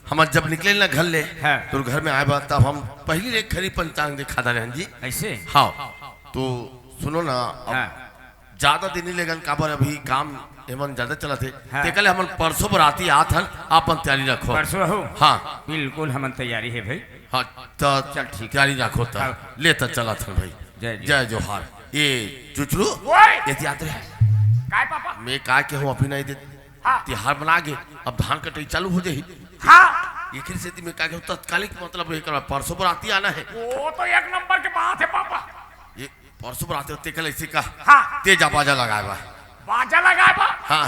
Speaker 3: हम जब निकले ना घर ले
Speaker 4: हाँ।
Speaker 3: तो घर में आए बात तब हम पहली एक खरी पंचांग दिखा दे रहे जी
Speaker 4: ऐसे
Speaker 3: हाँ तो सुनो ना अब
Speaker 4: हाँ
Speaker 3: ज्यादा दिन नहीं लेगन काबर अभी काम एमन ज्यादा चला थे
Speaker 4: हाँ।
Speaker 3: ते कल हमन परसों बराती आत हन आपन तैयारी रखो
Speaker 4: परसों हो
Speaker 3: हाँ
Speaker 4: बिल्कुल हम तैयारी है भाई
Speaker 3: हाँ तो
Speaker 4: चल ठीक।
Speaker 3: तैयारी रखो तो
Speaker 4: हाँ।
Speaker 3: ले तो चला था भाई
Speaker 4: जय जी।
Speaker 3: जय जोहार ये चुचरू
Speaker 1: ओए
Speaker 3: ये याद रहे
Speaker 1: काय पापा
Speaker 3: मैं का के हूँ अभी नहीं दे
Speaker 1: हाँ
Speaker 3: तिहार बना गे अब धान कटाई चालू हो जाए
Speaker 1: हाँ
Speaker 3: ये फिर से मैं का के तत्कालिक मतलब ये करवा परसों बराती आना है
Speaker 1: वो तो एक नंबर के बात है पापा
Speaker 3: ये परसों बराती होते कल इसी का
Speaker 1: हाँ
Speaker 3: तेजा बाजा लगाएगा
Speaker 1: बाजा लगा बा
Speaker 3: हाँ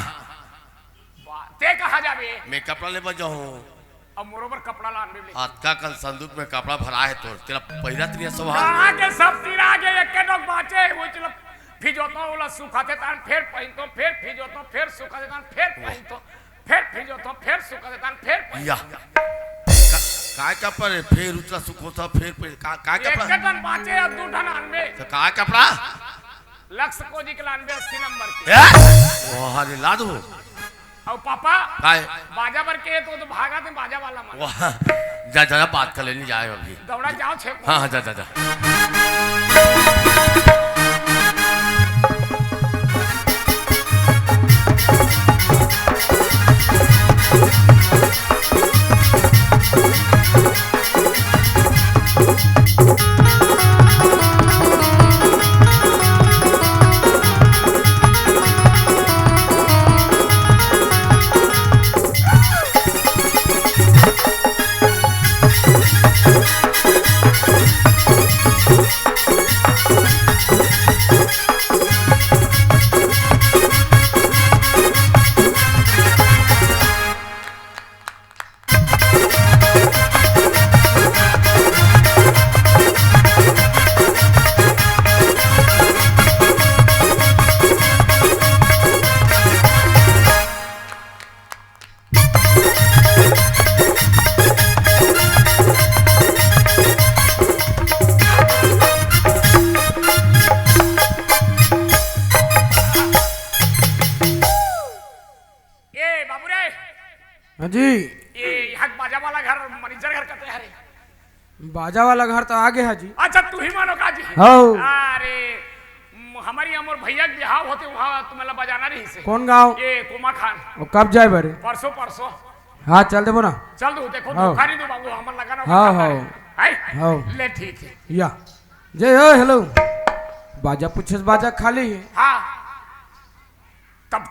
Speaker 1: ते कहा जाबे
Speaker 3: मैं कपड़ा ले बजा हूँ
Speaker 1: अब मोरोबर कपड़ा लान ले
Speaker 3: आज का कल संदूक में कपड़ा भरा है तो तेरा पहिरा तेरा स्वभाव
Speaker 1: आगे सब तीर आगे एक के लोग बाचे वो चलो फिजोतो वाला सुखाते तान फिर पहिनतो फिर फिजोतो फिर सुखाते तान फिर पहिनतो फिर फिजोतो फिर सुखाते तान फिर
Speaker 3: या काय का पर फिर उतरा सुख होता फिर काय
Speaker 1: एक
Speaker 3: कपड़ा
Speaker 1: के टन बाचे और दो टन आनबे
Speaker 3: तो काय कपड़ा
Speaker 1: लक्ष्य को जी के लानबे 80 नंबर के
Speaker 3: वाह रे लादू
Speaker 1: और पापा
Speaker 3: काय
Speaker 1: बाजा पर के तो भागा ते बाजा वाला मान
Speaker 3: वाह जा जा बात कर लेनी जाए अभी
Speaker 1: दौड़ा जाओ छे
Speaker 3: हाँ हाँ जा जा जा
Speaker 8: हाँ जी
Speaker 1: ये यहाँ बाजा वाला घर मैनेजर घर कहते हैं
Speaker 8: बाजा वाला घर तो आगे है जी
Speaker 1: अच्छा तू ही मानो का जी
Speaker 8: हाँ।
Speaker 1: अरे हमारी अमर भैया के बिहाव होते वहाँ तुम्हें बजाना रही से
Speaker 8: कौन गाँव
Speaker 1: ये कुमा खान
Speaker 8: वो कब जाए बरे
Speaker 1: परसों परसों
Speaker 8: हाँ चल देबो ना
Speaker 1: चल दो देखो
Speaker 8: हाँ।
Speaker 1: तू खारी दो बाबू हमर लगाना
Speaker 8: हाँ, हाँ। हाँ।
Speaker 1: ले ठीक है
Speaker 8: या जय हो हेलो बाजा पूछे बाजा खाली है
Speaker 1: हाँ तब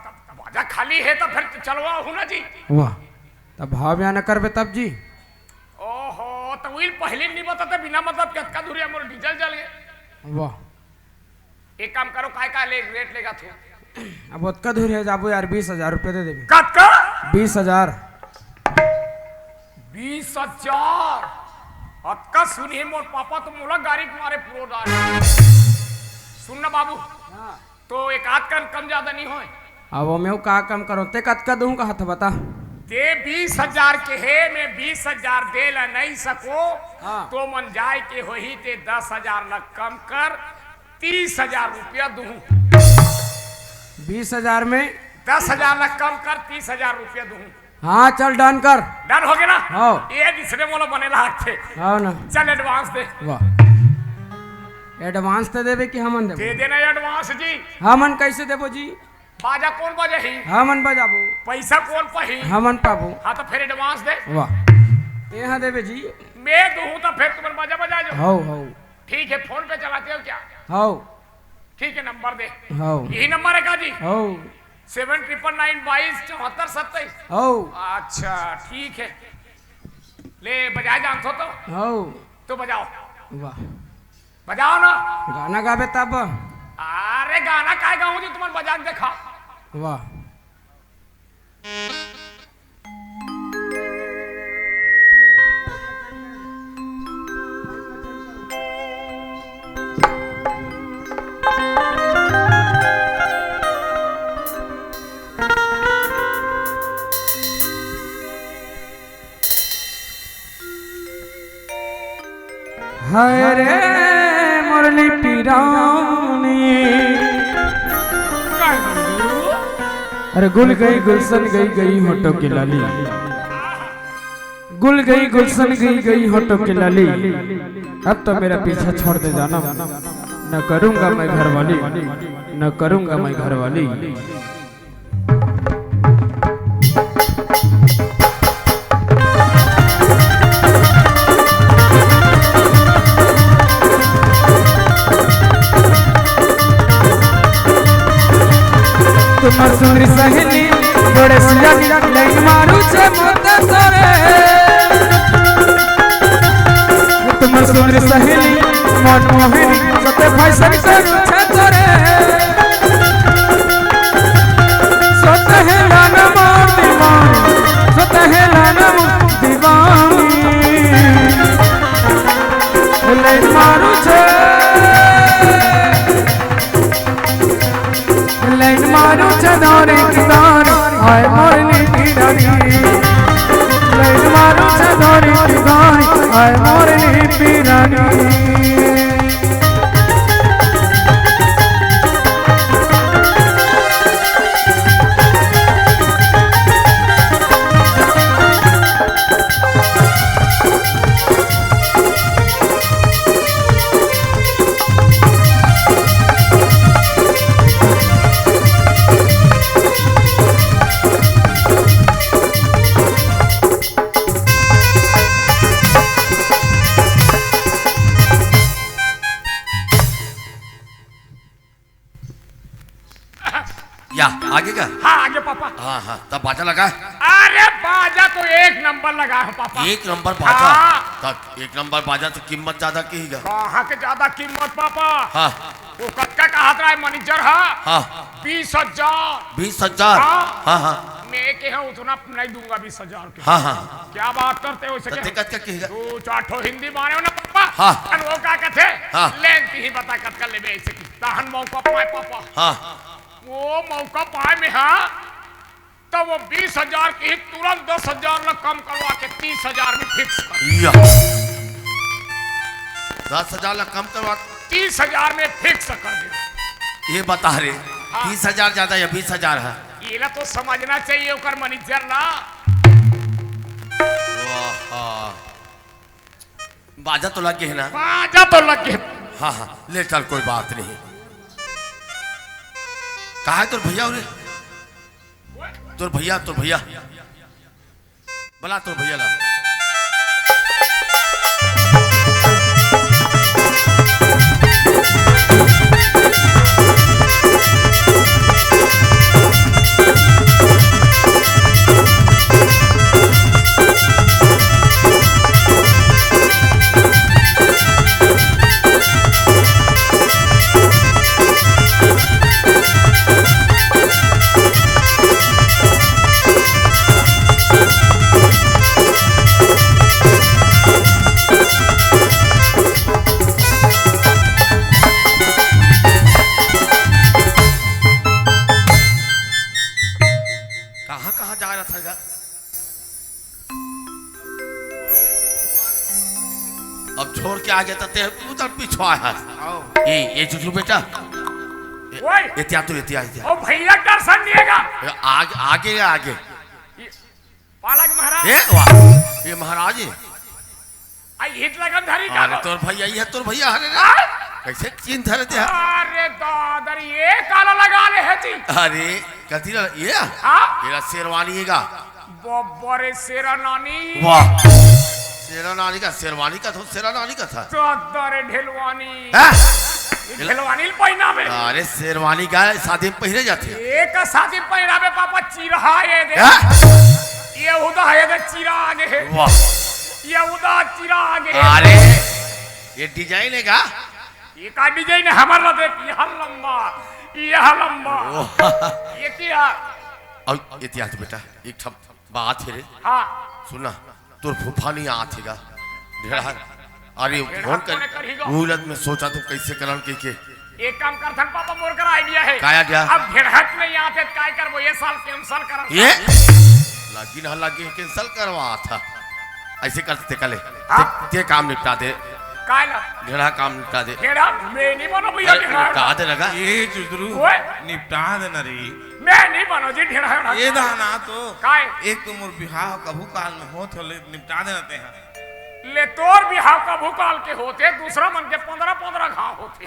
Speaker 1: बाजा खाली है तो फिर चलवा हूँ ना जी
Speaker 8: वाह तब भाव बयान न करबे तब जी
Speaker 1: ओहो तो वही पहले नहीं बताते बिना मतलब कितना दूरी हमर डीजल जल गए
Speaker 8: वाह
Speaker 1: एक काम करो काय का ले रेट लेगा तू
Speaker 8: अब उतका दूर है जाबो यार 20,000 रुपये दे देबे
Speaker 1: कत का
Speaker 8: 20,000
Speaker 1: 20,000 अतका सुनिए मोर पापा तो मोला गाड़ी तुम्हारे प्रोदार सुनना बाबू तो एक आध कन कम ज्यादा नहीं होए
Speaker 8: अब मैं का काम करो ते कतका दूं का हाथ बता
Speaker 1: ते 20,000 के है मैं 20,000 दे ला नहीं सको
Speaker 8: हाँ।
Speaker 1: तो मन जाए के होही ते 10,000 लग कम कर 30,000 रुपया दूं
Speaker 8: 20,000 में
Speaker 1: 10,000 लग कम कर 30,000 रुपया दूं।
Speaker 8: हाँ चल डन कर।
Speaker 1: डन हो गया ना?
Speaker 8: हाँ।
Speaker 1: ये दूसरे मोला बनेला हाथ थे।
Speaker 8: हाँ ना।
Speaker 1: चल एडवांस दे।
Speaker 8: वाह एडवांस तो देवे कि हमन देबो?
Speaker 1: दे देना एडवांस जी।
Speaker 8: हमन कैसे देबो जी?
Speaker 1: बाजा कौन बजे ही?
Speaker 8: हमन बजाबो।
Speaker 1: पैसा कौन पही?
Speaker 8: हमन पाबो।
Speaker 1: हाँ तो फिर एडवांस दे।
Speaker 8: वाह यहाँ देवे जी।
Speaker 1: मैं दूं तो फिर तुम बाजा बजा जो।
Speaker 8: How how.
Speaker 1: ठीक है फोन पे चलाते हो क्या?
Speaker 8: हाउ।
Speaker 1: ठीक है नंबर दे।
Speaker 8: हाउ।
Speaker 1: यही नंबर है का जी?
Speaker 8: हाउ।
Speaker 1: 7999227427।
Speaker 8: हाउ।
Speaker 1: अच्छा ठीक है ले बजाए जानते हो तो?
Speaker 8: हाउ।
Speaker 1: तो बजाओ।
Speaker 8: वाह
Speaker 1: बजाओ ना।
Speaker 8: गाना गावे तब।
Speaker 1: अरे गाना काय गाऊं जी तुम्हारे बजा के देखा।
Speaker 8: वाह हाय रे मुरली पीरानी। अरे गुल गई गुलशन गई गई होठों की लाली। गुल गई गुलशन गई गई होठों की लाली। अब तो मेरा पीछा छोड़ दे जाना। न करूंगा मैं घर वाली न करूंगा मैं घर वाली। तुम्हार सुंदरी सहेली बड़े सियानी लाइन मारू छे मोते तोरे। तुम्हार सुंदरी सहेली मन मोहिनी सते फैशन करू छे तोरे। सते है लाना मोर दीवानी सते है लाना मोर दीवानी। लाइन मारू छे लाइन मारू छदारे किदार हाय मोरनी पीरानी। लाइन मारू छदारे किदार हाय मोरनी पीरानी।
Speaker 3: या आगे का?
Speaker 1: हाँ आगे पापा।
Speaker 3: हाँ हाँ तब बाजा लगा।
Speaker 1: अरे बाजा तो 1 नंबर लगा है पापा।
Speaker 3: 1 नंबर बाजा।
Speaker 1: हाँ।
Speaker 3: तब 1 नंबर बाजा तो कीमत ज्यादा की है।
Speaker 1: कहाँ के ज्यादा कीमत पापा?
Speaker 3: हाँ
Speaker 1: वो कक्का कहा था मैनेजर है।
Speaker 3: हाँ
Speaker 1: 20,000।
Speaker 3: 20,000।
Speaker 1: हाँ।
Speaker 3: हाँ हाँ
Speaker 1: मैं के है उतना नहीं दूंगा 20,000 के।
Speaker 3: हाँ हाँ
Speaker 1: क्या बात करते हो इसे?
Speaker 3: दिक्कत क्या की है?
Speaker 1: तू चाठो हिंदी मारे हो ना पापा।
Speaker 3: हाँ।
Speaker 1: अन वो क्या कहते?
Speaker 3: हाँ।
Speaker 1: लेन ही बता कत कर लेबे ऐसे की तहन मौका पाए पापा।
Speaker 3: हाँ
Speaker 1: वो मौका पाए में हाँ तो वो 20,000 की तुरंत 10,000 लग कम करवा के 30,000 में फिक्स कर।
Speaker 3: या 10,000 लग कम करवा
Speaker 1: 30,000 में फिक्स कर दे।
Speaker 3: ये बता रहे
Speaker 1: हाँ।
Speaker 3: 30,000 ज्यादा या 20,000 है?
Speaker 1: ये ना तो समझना चाहिए ओकर मैनेजर ना।
Speaker 3: वाह बाजा तो लग गए है ना?
Speaker 1: बाजा तो लग गए।
Speaker 3: हाँ हाँ ले चल कोई बात नहीं। कहा है तोर भैया उरे? तोर भैया बला तोर भैया ला। कहाँ जा रहा था? अब छोड़ के आ गया था उधर पिछवा है। ये चुचू बेटा
Speaker 1: ओए
Speaker 3: इतिया तो इतिया
Speaker 1: ओ भैया दर्शन दिएगा
Speaker 3: आगे आगे आगे
Speaker 1: पालक महाराज
Speaker 3: ये वाह ये महाराज है
Speaker 1: आई हिट लगन धरी का
Speaker 3: अरे तोर भैया ये तोर भैया हरे कैसे चीन धरे थे
Speaker 1: अरे दादर ये काला लगा ले है जी
Speaker 3: अरे कथी ये
Speaker 1: हां
Speaker 3: तेरा शेरवानी हैगा
Speaker 1: बड़े शेरा नानी
Speaker 3: वाह शेरवानी का तो शेरवानी का था
Speaker 1: दादर ढेलवानी
Speaker 3: हैं
Speaker 1: ढेलवानी पहना में
Speaker 3: अरे शेरवानी का शादी में पहने जाते हैं
Speaker 1: एक शादी पहना में पापा चिरहा ये दे ये उदा है दे चिरा आगे है
Speaker 3: वाह
Speaker 1: ये उदा चिरा आगे है
Speaker 3: अरे ये डिजाइन है का
Speaker 1: ये का डिजाइन है हमारा देख यह लंबा ये क्या
Speaker 3: और इतिहास बेटा एक ठप बात है रे
Speaker 1: हां
Speaker 3: सुना तोर फूफा नहीं आथेगा ढेड़ा अरे फोन कर मूलत में सोचा तू कैसे करन के
Speaker 1: एक काम करथन पापा मोर कर आईडिया है
Speaker 3: काया क्या
Speaker 1: अब भेड़हट नहीं आते काय करबो ये साल कैंसिल कर
Speaker 3: ये लगी ना लगी कैंसिल करवा था ऐसे करते कले ते काम निपटा दे
Speaker 1: कायला
Speaker 3: ढेड़ा काम निपटा दे
Speaker 1: भेड़ा मैं नहीं बनो भैया
Speaker 3: निपटा दे लगा
Speaker 2: ये चुजरू निपटा देना रे
Speaker 1: मैं नहीं बनो जी ढेड़ा
Speaker 2: ये दाना तो
Speaker 1: काय
Speaker 2: एक तो मोर बिहाव कभू काल में होत होले निपटा देते हैं
Speaker 1: ले तोर बिहाव का भूकाल के होते दूसरा मन के 15 घाव होते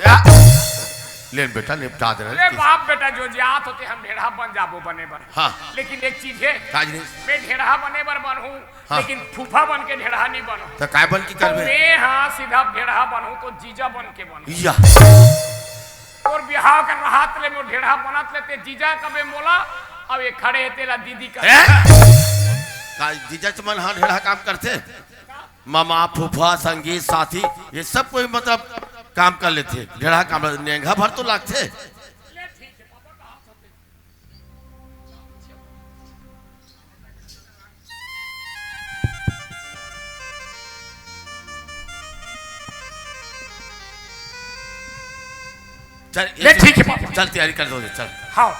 Speaker 3: ले बेटा निपटा दे
Speaker 1: अरे बाप बेटा जो जात होते हम ढेड़ा बन जाबो बने बर
Speaker 3: हाँ
Speaker 1: लेकिन एक चीज है
Speaker 3: काजनी
Speaker 1: मैं ढेड़ा बने बर बनूं लेकिन फूफा बन के ढेड़ा नहीं बनूं
Speaker 3: तो काय बन की करबे
Speaker 1: मैं हां सीधा ढेड़ा बनूं तो जीजा बन के बनूं
Speaker 3: या
Speaker 1: और बिहाव कर राहत ले मो ढेड़ा बनत लेते जीजा कबे मोला अब ये खड़े है तेरा दीदी का
Speaker 3: का जीजा चमन हां ढेड़ा काम करते मामा फूफा संगीत साथी ये सब कोई मतलब काम कर लेते ढेड़ा काम नेंगा भर तो लागते चल
Speaker 1: ले ठीक है पापा
Speaker 3: चल तैयारी कर दो चल
Speaker 1: हाँ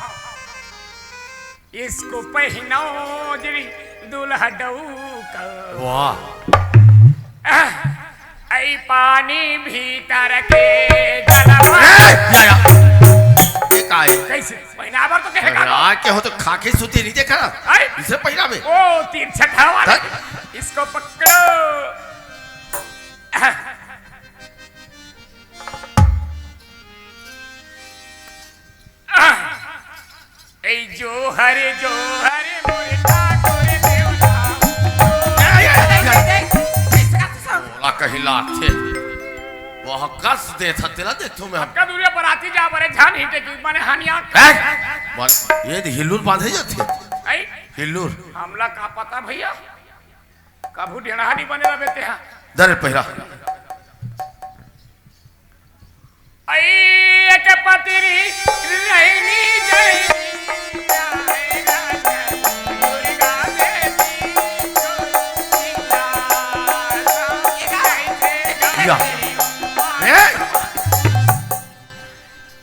Speaker 1: इसको पहनाओ जी दूल्हा डऊका
Speaker 3: वाह
Speaker 1: आई पानी भीतर के जलवा
Speaker 3: ये काय
Speaker 1: कैसे पहनावर तो कहेगा
Speaker 3: आ के हो तो खाके सूती नहीं देखा इसे पहना में
Speaker 1: ओ तीर छठा वाला इसको पकड़ो ए जो हरे मोरे ठाकुर देवता
Speaker 3: कहीं लाथे वह कस दे था तेरा देखो मैं
Speaker 1: का दूरिया बराती जा बरे जान हिटे की माने हानिया
Speaker 3: ये हिल्लूर बांधे जाते
Speaker 1: आई
Speaker 3: हिल्लूर
Speaker 1: हमला का पता भैया काबू ढेड़ा नहीं बने बेटे हां
Speaker 3: दर पहिरा
Speaker 1: आई एक पतिरी रहनी जैनी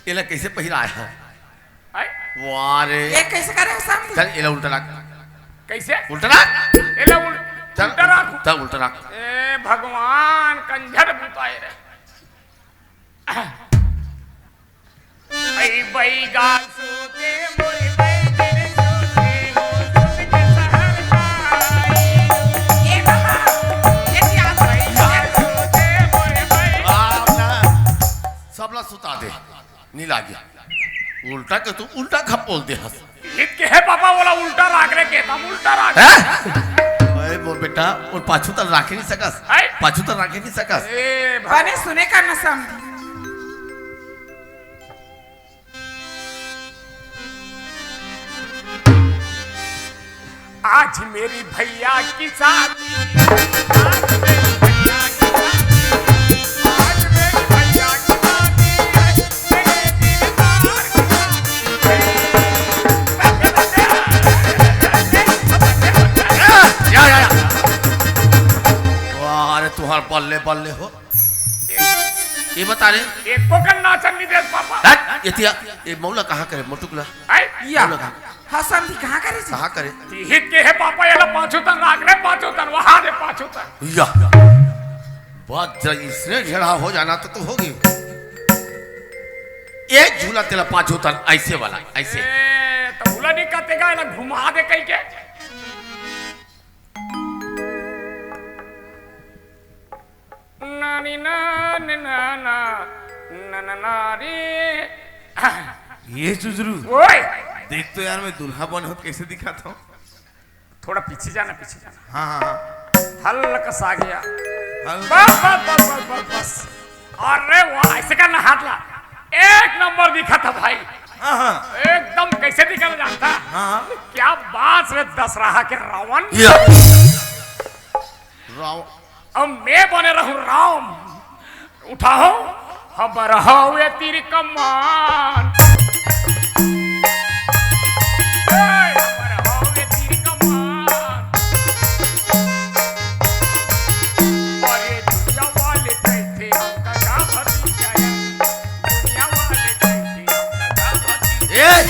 Speaker 3: ये कैसे पहिरा है वाह रे
Speaker 6: ये कैसे करे साहब
Speaker 3: चल ये उल्टा रख
Speaker 1: कैसे
Speaker 3: उल्टा रख
Speaker 1: एला उल्टा रख
Speaker 3: चल उल्टा रख
Speaker 1: ए भगवान कंजर बुताए रे आई बई गाल सूते मोरी बई दिन सूते सूत के सहर पाई ये बाबा ये क्या बई गाल सूते मोरी बई
Speaker 3: सबला सुता दे नहीं लागे उल्टा के तू उल्टा खप बोल दे हंस
Speaker 1: हित के है पापा बोला उल्टा राख रे के तम उल्टा राख
Speaker 3: भाई मोर बेटा और पाछू तक राखे नहीं सकस पाछू तक राखे नहीं सकस
Speaker 1: ए
Speaker 6: बने सुने का न समझ
Speaker 1: आज मेरी भैया की शादी आज मेरी भैया की शादी मेरे दिलदार
Speaker 3: या वाह अरे तुम्हार बल्ले बल्ले हो ये बता रहे
Speaker 1: एक कोकन नाचन नहीं दे पापा
Speaker 3: ये मौला कहाँ करे मोटुकला
Speaker 6: या हाँ समझी कहाँ करे जी
Speaker 3: कहाँ करे
Speaker 1: हित के है पापा ये ला पाछू तन राख रे पाछू तन वहां दे पाछू तन
Speaker 3: या बात इसने ढेड़ा हो जाना तो होगी एक झूला तेरा पाँच होता ऐसे वाला ऐसे
Speaker 1: तो उला नहीं कतेगा ना घुमा दे कहीं के नानी ना ना ना ना ना ना रे
Speaker 2: ये चुजरू
Speaker 1: ओए
Speaker 2: देख तो यार मैं दूल्हा बन हो कैसे दिखाता हूँ।
Speaker 1: थोड़ा पीछे जाना
Speaker 2: हाँ हाँ हाँ
Speaker 1: हल्का सा गया
Speaker 2: हल्का।
Speaker 1: बस बस बस बस बस बस अरे वाह ऐसे करना हाथ ला एक नंबर दिखा था भाई
Speaker 2: हाँ हाँ
Speaker 1: एकदम कैसे दिखा जानता
Speaker 2: हाँ
Speaker 1: क्या बात रे दशहरा के रावण
Speaker 3: या राव
Speaker 1: अब मैं बने रहूं राम उठाओ खबर हुए तीर कमान खबर हुए तीर कमान अरे दुनिया वाले कैसे हमका का भतीजा है दुनिया वाले कैसे हमका का भतीजा
Speaker 3: ए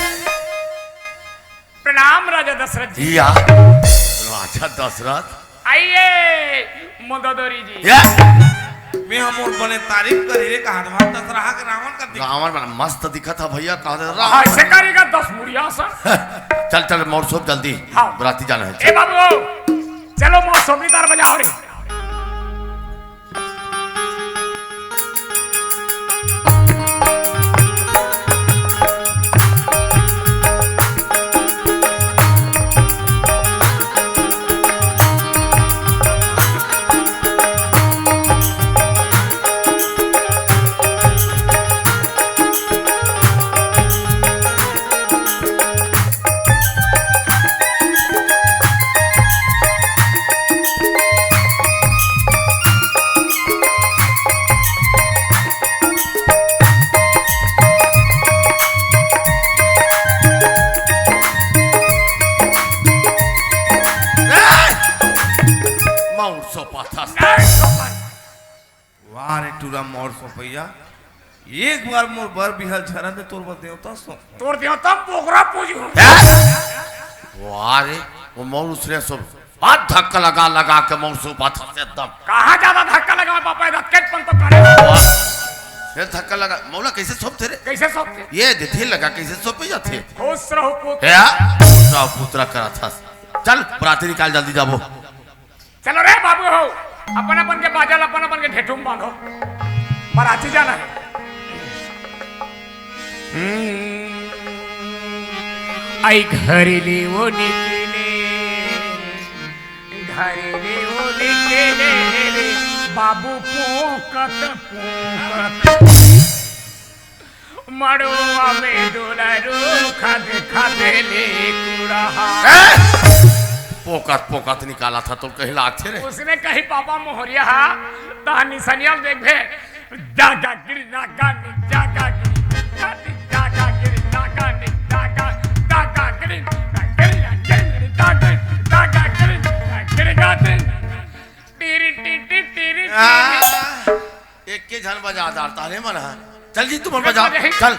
Speaker 1: प्रणाम राजा दशरथ जी
Speaker 3: या राजा दशरथ
Speaker 1: आइए मदोदरी जी
Speaker 3: या
Speaker 2: मैं हम और बने तारीफ करी रे कहा था दशहरा के रावण का दिखा।
Speaker 3: रावण बड़ा मस्त दिखा था भैया कहा था
Speaker 1: हाँ, ऐसे करेगा 10 मुड़िया सर
Speaker 3: चल चल मोर सोप जल्दी
Speaker 1: हाँ।
Speaker 3: बराती जाना है
Speaker 1: ए बाबू चलो मोर सोपी तार बजाओ रे
Speaker 3: मोर सोपा था
Speaker 2: वाह रे टूरा मोर सोपैया एक बार मोर बर बिहल झरा ने तोर बद देवता सो
Speaker 1: तोड़ दियो तब पोखरा पूजू
Speaker 3: वाह रे वो मोर उसने सब हाथ धक्का लगा लगा के मोर सोपा था एकदम
Speaker 1: कहाँ ज्यादा धक्का लगा पापा इधर केट पन तो करे
Speaker 3: फिर धक्का लगा मौला कैसे सोपते रे
Speaker 1: कैसे सोते
Speaker 3: ये देथे लगा कैसे सोपे जाते
Speaker 1: खुश रहो पुत्र
Speaker 3: या ना पुत्रा करा था चल बराती निकाल जल्दी जाबो
Speaker 1: चलो रे बाबू हो अपन अपन के बाजल अपन अपन के ढेठुम बांधो बराती जाना है आई घरेली वो निकले घरेली वो निकले रे बाबू पोकत पोकत मड़ुआ में दुलारू खद खदेले कुड़हा
Speaker 3: पोकत पोकत निकाला था तो कहीं लागते रे
Speaker 1: उसने कही पापा मोहरिया तहनी सनियल देख भे जागा गिर नागा नि जागा गिर जागा गिर नागा नि जागा जागा गिर गिर जागा जागा गिर गाते टीरी टीटी टीरी
Speaker 3: एक के झन बजा दारता रे मन चल जी तुम बजा चल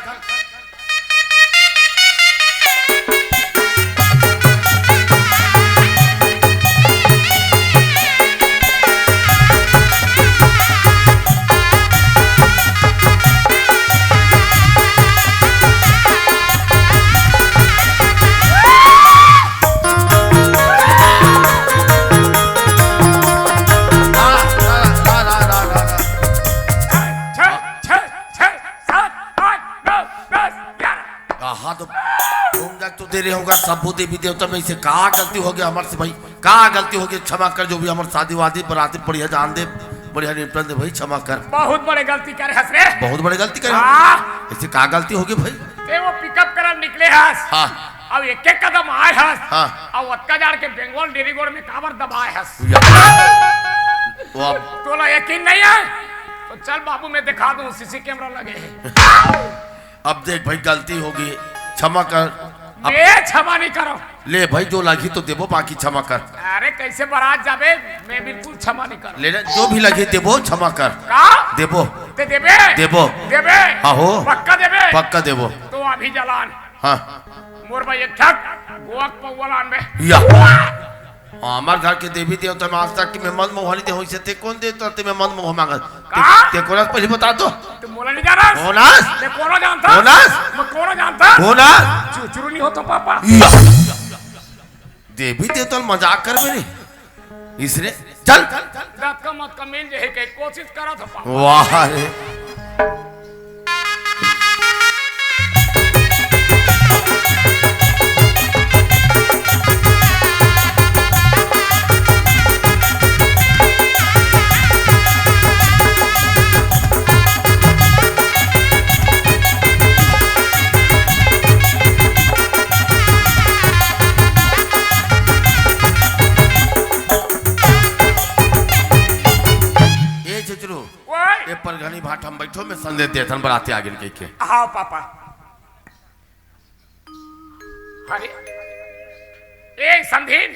Speaker 3: तेरे होगा सब देवी देवता में से कहा गलती हो गया हमारे से भाई कहा गलती हो गई क्षमा कर जो भी हमारे शादी वादी बराती बढ़िया जान दे बढ़िया निपटन दे भाई क्षमा कर
Speaker 1: बहुत बड़े गलती करे हंस रे
Speaker 3: बहुत बड़ी गलती करे ऐसे कहा गलती होगी भाई
Speaker 1: ते वो पिकअप कर निकले हंस
Speaker 3: हाँ
Speaker 1: अब एक एक कदम आए हंस
Speaker 3: हाँ
Speaker 1: अब अतका जार के बंगाल डेरीगोड़ में काबर दबाए हंस
Speaker 3: वो अब
Speaker 1: तोला यकीन नहीं है तो चल बाबू मैं दिखा दूं सीसी कैमरा लगे हैं
Speaker 3: अब देख भाई गलती होगी क्षमा कर
Speaker 1: ये क्षमा नहीं करो
Speaker 3: ले भाई जो लगी तो देवो बाकी क्षमा कर
Speaker 1: अरे कैसे बारात जाबे मैं बिल्कुल क्षमा नहीं करो
Speaker 3: ले जो भी लगे देवो क्षमा कर
Speaker 1: का
Speaker 3: देवो
Speaker 1: ते देबे
Speaker 3: देवो
Speaker 1: देबे
Speaker 3: हाँ हो
Speaker 1: पक्का देबे
Speaker 3: पक्का देवो
Speaker 1: तो अभी जलान
Speaker 3: हाँ
Speaker 1: मोर भाई एक ठक गोक पौवालान में
Speaker 3: या हमार घर के देवी देवता में आज तक की मैं मन मोहनी दे होई से ते कौन दे तो ते मैं मन मोह मांगत ते कोणास पहले बता दो
Speaker 1: तू मोला नहीं जाना
Speaker 3: कोणास
Speaker 1: ते कोनो जानता
Speaker 3: कोणास
Speaker 1: मैं कोनो जानता
Speaker 3: कोणास
Speaker 1: चुचुरू नहीं हो तो पापा
Speaker 3: देवी देवता मजाक कर मेरे इसने चल
Speaker 1: दांत का मत कमेल जे है के कोशिश करा था पापा
Speaker 3: वाह रे
Speaker 1: ओए
Speaker 3: पर घनी भाट हम बैठो में संदेश देथन बराते आगे कह के
Speaker 1: हाँ पापा अरे ए संधीन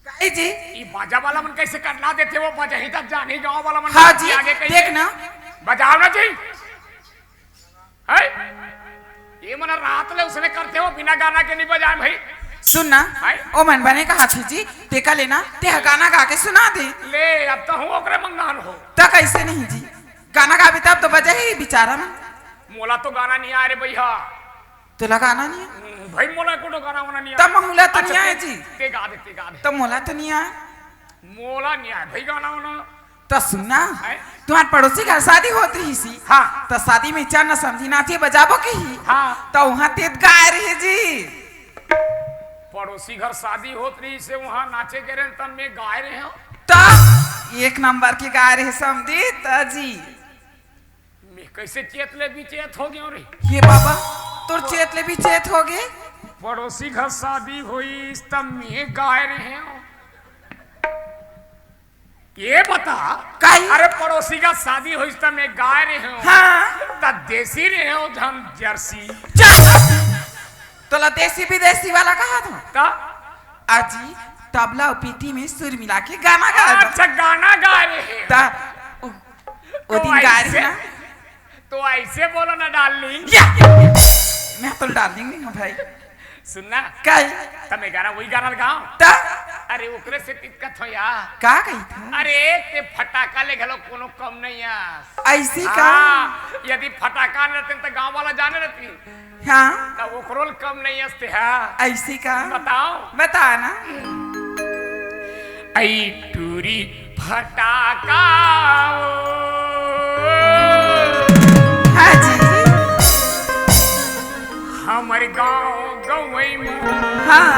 Speaker 6: काई जी
Speaker 1: ये बाजा वाला मन कैसे करना देते वो बाजा ही तक जाने गांव वाला मन
Speaker 6: हाँ जी
Speaker 1: आगे कैसे
Speaker 6: देख ना
Speaker 1: बजाओ ना जी है ये मन रात ले उसने करते हो बिना गाना के नहीं बजाए भाई
Speaker 6: सुन ना ओ मन बने का हाथी जी टेका लेना ते गाना गा के सुना दे
Speaker 1: ले अब तो हूँ ओकरे मंगान हो
Speaker 6: तो कैसे नहीं जी गाना गा भी तब तो बजा ही बेचारा में
Speaker 1: मोला तो गाना नहीं आ रे भैया
Speaker 6: तुला गाना नहीं है
Speaker 1: भाई मोला को तो गाना वाना नहीं
Speaker 6: तब मोला तो नहीं आए जी
Speaker 1: ते गा दे
Speaker 6: तो मोला तो नहीं आए
Speaker 1: मोला नहीं आए भाई गाना वाना
Speaker 6: तो सुनना तुम्हारे पड़ोसी घर शादी होती ही सी
Speaker 1: हाँ
Speaker 6: तो शादी में चार न समझी नाचे बजाबो के ही
Speaker 1: हाँ
Speaker 6: तो वहाँ तेज गाय रही जी
Speaker 1: पड़ोसी घर शादी होत रही से वहाँ नाचे के रहे तब में गाय रहे हो
Speaker 6: तो एक नंबर की गाय रहे समझी तो जी
Speaker 1: मैं कैसे चेत ले भी चेत हो गया रे
Speaker 6: ये बाबा तोर चेत ले भी चेत हो गए
Speaker 1: पड़ोसी घर शादी हुई तब में गाय रहे हो ये बता
Speaker 6: काई
Speaker 1: अरे पड़ोसी का शादी हुई तब में गाय रहे हो
Speaker 6: हाँ
Speaker 1: तब देसी रहे हो धन जर्सी
Speaker 6: तोला देसी विदेशी वाला कहा था
Speaker 1: तब
Speaker 6: अजी तबला और पीटी में सुर मिला के गाना गा
Speaker 1: अच्छा गाना गा रहे
Speaker 6: ता वो दिन गा रहे ना
Speaker 1: तो ऐसे बोलो ना डार्लिंग
Speaker 6: मैं तो डार्लिंग नहीं हूँ भाई
Speaker 1: सुनना
Speaker 6: काई
Speaker 1: तब मैं गाना वही गाना गाऊं
Speaker 6: ता
Speaker 1: अरे ओकरे से दिक्कत हो यार
Speaker 6: का कही था
Speaker 1: अरे ते फटाका ले गलो कोनो कम नहीं यार
Speaker 6: ऐसी का
Speaker 1: यदि फटाका न रहते तो गांव वाला जाने रहती
Speaker 6: हाँ
Speaker 1: तब ओकरोल कम नहीं हंसते है
Speaker 6: ऐसी का
Speaker 1: बताओ
Speaker 6: बता ना
Speaker 1: आई टूरी फटाका
Speaker 6: हाँ जी
Speaker 1: हमारे गांव गवई में
Speaker 6: हाँ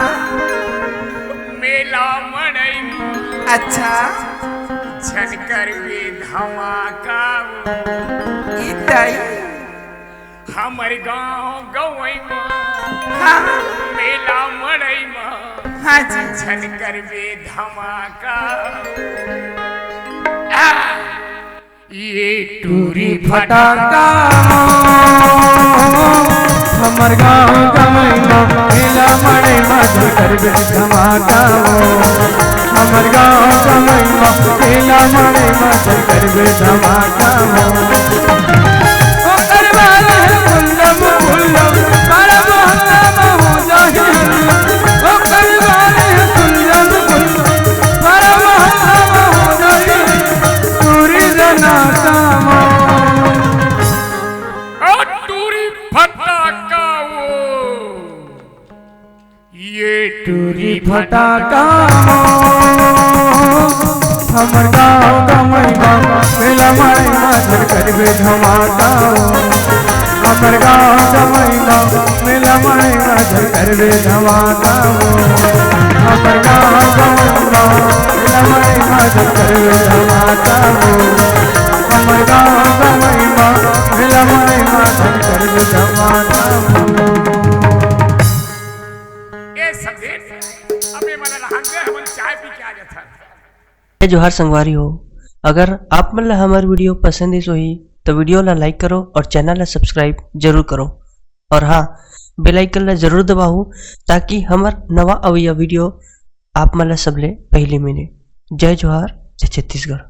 Speaker 1: मेला मड़ई में
Speaker 6: अच्छा
Speaker 1: झनकर भी धमाका
Speaker 6: इताई
Speaker 1: हमारे गांव गवई में
Speaker 6: हाँ
Speaker 1: मेला मड़ई में
Speaker 6: हाँ जी
Speaker 1: झनकर भी धमाका ये टूरी फटाका
Speaker 8: हमर गाँव गमैया मेला मड़े मजा करबे धमाका हमर गाँव गमैया मेला मड़े मजा करबे धमाका ओकर बाद गुल्लम गुल्लम बड़ा मोहल्ला में हो जाही ओकर बाद गुल्लम गुल्लम बड़ा मोहल्ला में हो जाही पूरी जना काम
Speaker 1: फटाका वो ये
Speaker 8: टूरी फटाका हमर गाँव गमैया मेला मड़े मजा करबे धमाका हमर गाँव गमैया मेला मड़े मजा करबे धमाका हमर गाँव गमैया मेला मड़े मजा करबे धमाका हमर गाँव गमैया मेला मड़े मजा करबे धमाका
Speaker 1: अबे मन रहन दे हम चाय पी के आ जाता
Speaker 9: जोहार संगवारी हो अगर आप मन ला हमार वीडियो पसंद है सोही तो वीडियो ला लाइक करो और चैनल ला सब्सक्राइब जरूर करो और हाँ बेल आइकन ला जरूर दबाओ ताकि हमार नवा अवैया वीडियो आप मन ला सबले पहले मिले। जय जोहार जय छत्तीसगढ़।